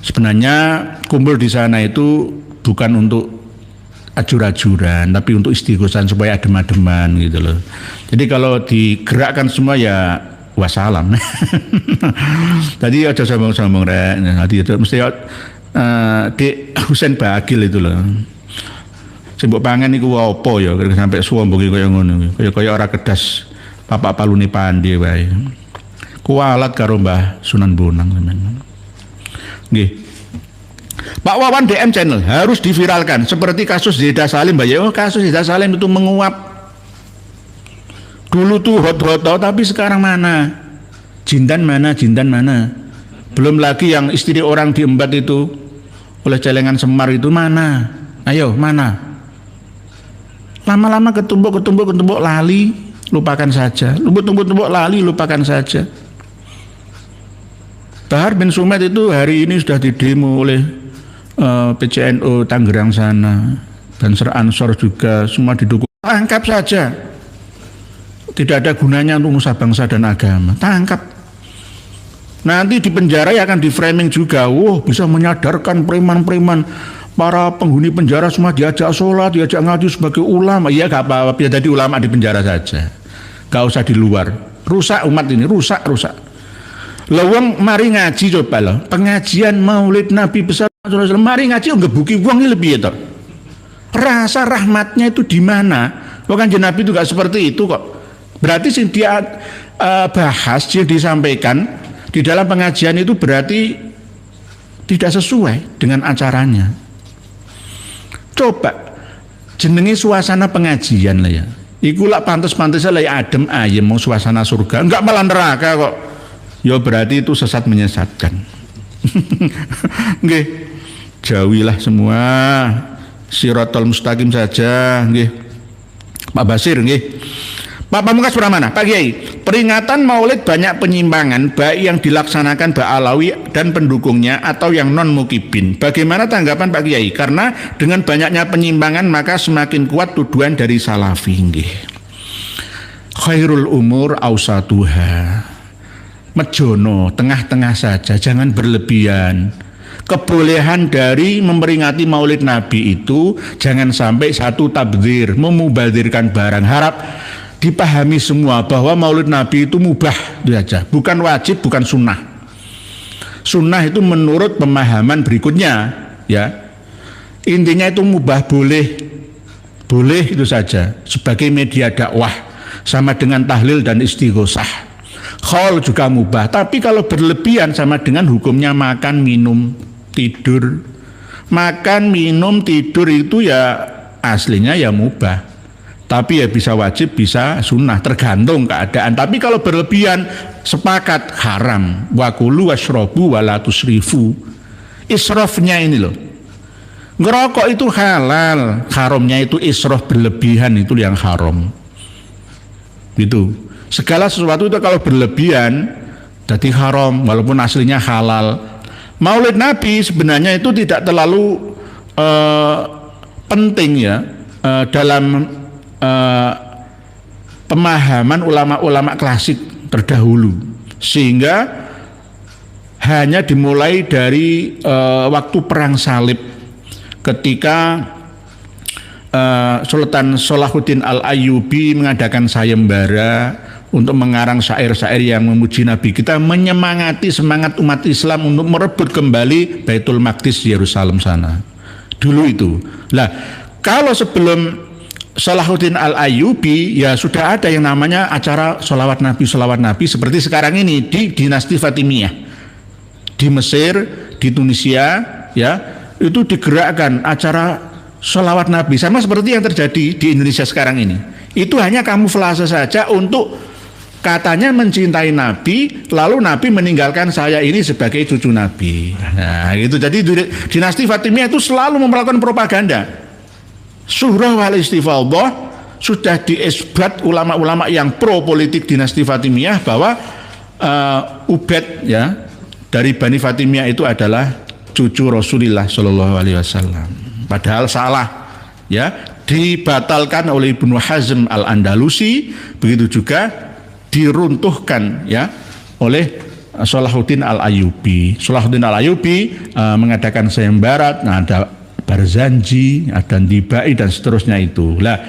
sebenarnya kumpul di sana itu bukan untuk ajur-ajuran, tapi untuk istighosan supaya adem-ademan gitu loh. Jadi kalau digerakkan semua ya wassalam. Tadi aja sambung-sambung rek. Nanti itu mesti Dek Husain Ba'akil itu loh. Sembok pangan iku apa ya sampai suwombong kaya ngono. Kaya ora kedas. Bapak Paluni Pandi wae. Kualat karo Mbah Sunan Bonang teman. Nggih. Pak Wawan DM channel harus diviralkan seperti kasus Zeda Salim, Mbak. Oh, kasus Zeda Salim itu menguap. Dulu tuh hot-hot tapi sekarang mana? Jindan mana? Belum lagi yang istri orang diembat itu oleh celengan Semar itu mana? Ayo, mana? Lama-lama ketumbuk lali. Lupakan saja, tumbuk lali, lupakan saja. Bahar bin Sumed itu hari ini sudah didemo oleh PCNU Tangerang sana, Banser Ansor juga, semua didukung. Tangkap saja, tidak ada gunanya untuk nusa bangsa dan agama. Tangkap. Nanti di penjara ya akan di framing juga. Wah, bisa menyadarkan preman-preman. Para penghuni penjara semua diajak sholat, diajak ngaji sebagai ulama. Iya gak apa-apa, biar jadi ulama di penjara saja. Gak usah di luar. Rusak umat ini, rusak. Lawang mari ngaji coba loh. Pengajian Maulid Nabi besar, mari ngaji ngebuki wong ini lebih itu. Rasa rahmatnya itu di mana? Bukan Nabi itu gak seperti itu kok. Berarti sih dia bahas, dia disampaikan di dalam pengajian itu berarti tidak sesuai dengan acaranya. Coba jenenge suasana pengajian lah ya. Iku lah pantes-pantesnya lah ya adem ayem mau suasana surga. Enggak malah neraka kok. Ya berarti itu sesat menyesatkan. Nggih. Jauhilah semua Siratal Mustaqim saja nggih. Pak Basir nggih. Pak Pamungkas Pramana, Pak Kiai, peringatan Maulid banyak penyimpangan baik yang dilaksanakan Ba'alawi dan pendukungnya atau yang non mukibin. Bagaimana tanggapan Pak Kiai? Karena dengan banyaknya penyimpangan maka semakin kuat tuduhan dari Salafi. Nggih. Khairul umur ausatuha. Mejono, tengah-tengah saja, jangan berlebihan. kebolehan dari memperingati Maulid Nabi itu jangan sampai satu tabdzir, memubadzirkan barang. Harap dipahami semua bahwa Maulid Nabi itu mubah itu saja, bukan wajib, bukan sunnah. Sunnah itu menurut pemahaman berikutnya, ya. Intinya itu mubah, boleh itu saja sebagai media dakwah, sama dengan tahlil dan istighosah. Khaul juga mubah, tapi kalau berlebihan sama dengan hukumnya makan, minum, tidur. Makan, minum, tidur itu ya aslinya ya mubah, tapi ya bisa wajib, bisa sunnah, tergantung keadaan. Tapi kalau berlebihan sepakat haram. Wa kulu washrobu wala tusrifu. Israfnya ini loh, ngerokok itu halal, haramnya itu israf, berlebihan itu yang haram. Gitu. Segala sesuatu itu kalau berlebihan jadi haram walaupun aslinya halal. Maulid Nabi sebenarnya itu tidak terlalu penting ya dalam pemahaman ulama-ulama klasik terdahulu, sehingga hanya dimulai dari waktu perang salib ketika Sultan Salahuddin Al-Ayyubi mengadakan sayembara untuk mengarang syair-syair yang memuji Nabi kita, menyemangati semangat umat Islam untuk merebut kembali Baitul Maqdis Yerusalem sana. Dulu itu. Lah, kalau sebelum Salahuddin Al-Ayyubi ya sudah ada yang namanya acara sholawat Nabi seperti sekarang ini di dinasti Fatimiyah. Di Mesir, di Tunisia ya, itu digerakkan acara sholawat Nabi sama seperti yang terjadi di Indonesia sekarang ini. Itu hanya kamuflase saja untuk katanya mencintai Nabi, lalu Nabi meninggalkan saya ini sebagai cucu Nabi. Nah, itu jadi dinasti Fatimiyah itu selalu melakukan propaganda. Surah wal istifadhah sudah diisbat ulama-ulama yang pro politik dinasti Fatimiyah bahwa Ubaid ya dari Bani Fatimiyah itu adalah cucu Rasulullah Shallallahu Alaihi Wasallam. Padahal salah, ya, dibatalkan oleh Ibnu Hazm Al-Andalusi, begitu juga diruntuhkan ya oleh Salahuddin Al-Ayyubi. Salahuddin Al-Ayyubi mengadakan sayembara, nah ada Barzanji, ada Dibai dan seterusnya itu. Lah,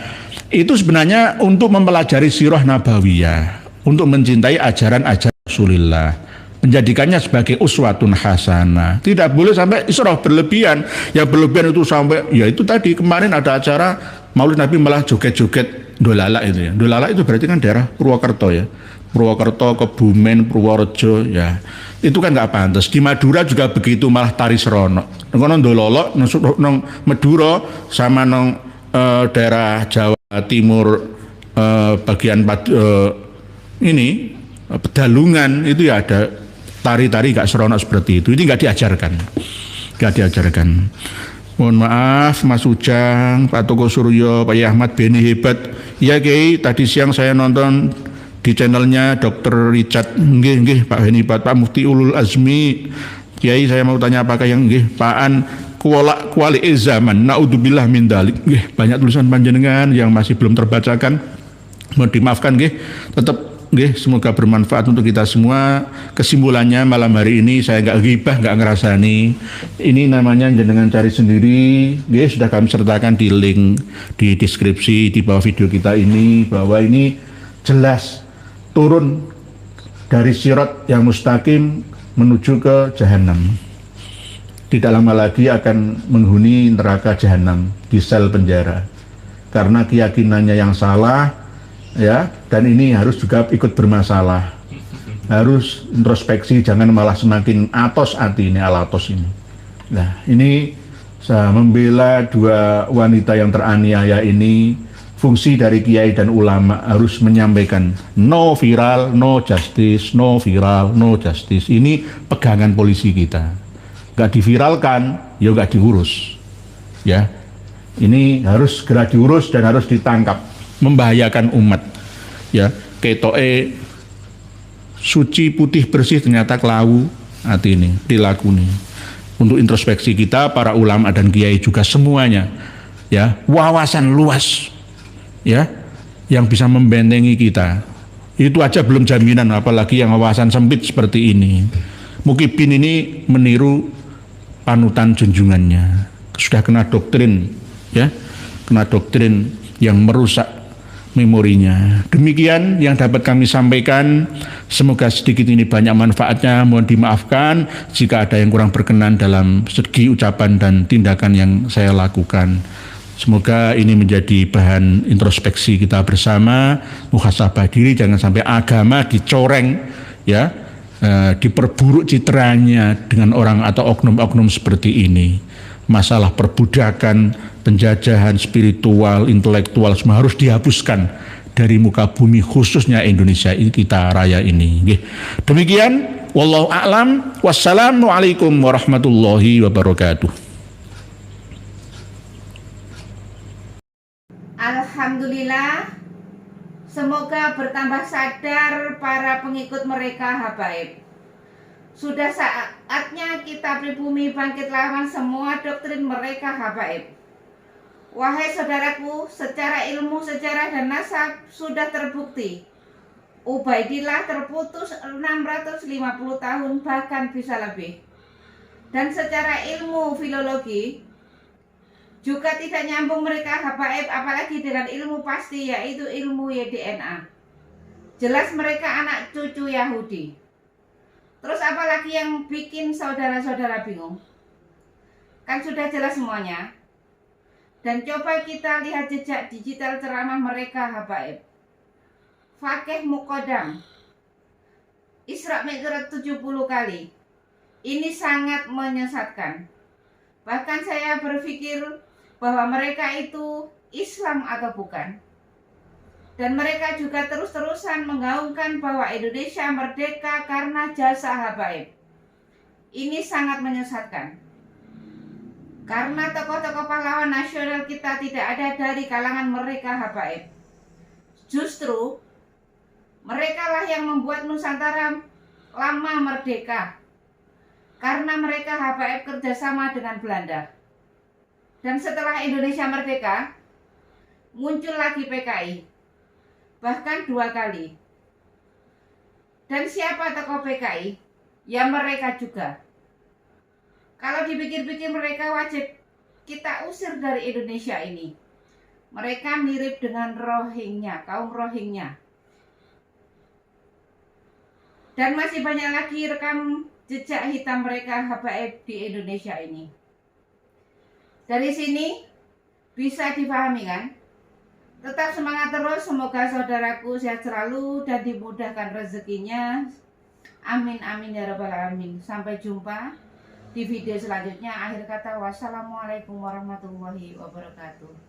itu sebenarnya untuk mempelajari sirah nabawiyah, untuk mencintai ajaran-ajaran Rasulullah, menjadikannya sebagai uswatun hasanah. Tidak boleh sampai israf berlebihan. Yang berlebihan itu sampai ya itu tadi kemarin ada acara Maulid Nabi malah joget-joget dolala itu ya. Dolala itu berarti kan daerah Purwokerto ya. Purwokerto, Kebumen, Purworejo ya. Itu kan nggak pantas. Di Madura juga begitu, malah tari serono. Nang dololo nang Madura sama nang daerah Jawa Timur bagian ini Pedalungan itu ya ada tari-tari gak seronok seperti itu. Ini nggak diajarkan. Mohon maaf Mas Ujang, Pak Toko Suryo, Pak Ahmad Beni hebat. Ya Kiai, tadi siang saya nonton di channelnya Dr. Richard. Nggih Pak Beni hebat, Pak Mufti Ulul Azmi. Kiai, saya mau tanya apakah yang nggih Paan kuali zaman naudzubillah min dalik. Nggih, banyak tulisan panjenengan yang masih belum terbacakan. Mohon dimaafkan nggih. Tetap nggih, semoga bermanfaat untuk kita semua. Kesimpulannya malam hari ini saya nggak ghibah, nggak ngerasani. Ini namanya jenengan cari sendiri. Nggih, sudah kami sertakan di link di deskripsi di bawah video kita ini bahwa ini jelas turun dari sirat yang mustaqim menuju ke jahanam. Tidak lama lagi akan menghuni neraka jahanam di sel penjara karena keyakinannya yang salah. Ya, dan ini harus juga ikut bermasalah, harus introspeksi, jangan malah semakin atos hati ini, alatos ini. Nah, ini saya membela dua wanita yang teraniaya ini. Fungsi dari kiai dan ulama harus menyampaikan no viral, no justice, no viral, no justice. Ini pegangan polisi kita. Gak diviralkan, ya gak diurus. Ya, ini harus segera diurus dan harus ditangkap. Membahayakan umat ya, ketoke suci putih bersih ternyata kelawu hati ini perilaku ini. Untuk introspeksi kita para ulama dan kiai juga semuanya ya, wawasan luas ya yang bisa membentengi kita itu aja belum jaminan, apalagi yang wawasan sempit seperti ini. Mukibin ini meniru panutan junjungannya. Sudah kena doktrin, ya, kena doktrin yang merusak memorinya. Demikian yang dapat kami sampaikan. Semoga sedikit ini banyak manfaatnya. Mohon dimaafkan jika ada yang kurang berkenan dalam segi ucapan dan tindakan yang saya lakukan. Semoga ini menjadi bahan introspeksi kita bersama, muhasabah diri, jangan sampai agama dicoreng, ya, diperburuk citranya dengan orang atau oknum-oknum seperti ini. Masalah perbudakan, penjajahan spiritual, intelektual semua harus dihapuskan dari muka bumi, khususnya Indonesia kita raya ini. Demikian, wallahu a'lam, wassalamualaikum warahmatullahi wabarakatuh.
Alhamdulillah, semoga bertambah sadar para pengikut mereka habaib. Sudah saatnya kita pribumi bangkit lawan semua doktrin mereka habaib. Wahai saudaraku, secara ilmu, sejarah dan nasab sudah terbukti Ubaidillah terputus 650 tahun bahkan bisa lebih. Dan secara ilmu filologi juga tidak nyambung mereka habaib, apalagi dengan ilmu pasti yaitu ilmu YDNA. Jelas mereka anak cucu Yahudi. Terus apalagi yang bikin saudara-saudara bingung? Kan sudah jelas semuanya. Dan coba kita lihat jejak digital ceramah mereka habaib. Fakih Muqaddam, Isra Mi'raj 70 kali. Ini sangat menyesatkan. Bahkan saya berpikir bahwa mereka itu Islam atau bukan. Dan mereka juga terus-terusan menggaungkan bahwa Indonesia merdeka karena jasa habaib. Ini sangat menyesatkan. Karena tokoh-tokoh pahlawan nasional kita tidak ada dari kalangan mereka habaib. Justru mereka lah yang membuat Nusantara lama merdeka. Karena mereka habaib kerjasama dengan Belanda. Dan setelah Indonesia merdeka, muncul lagi PKI. Bahkan 2 kali. Dan siapa tokoh PKI? Ya mereka juga. Kalau dipikir-pikir mereka wajib kita usir dari Indonesia ini. Mereka mirip dengan Rohingya, kaum Rohingya. Dan masih banyak lagi rekam jejak hitam mereka habaib di Indonesia ini. Dari sini bisa dipahami kan? Tetap semangat terus, semoga saudaraku sehat selalu dan dimudahkan rezekinya. Amin amin ya rabbal alamin. Sampai jumpa di video selanjutnya. Akhir kata, wassalamualaikum warahmatullahi wabarakatuh.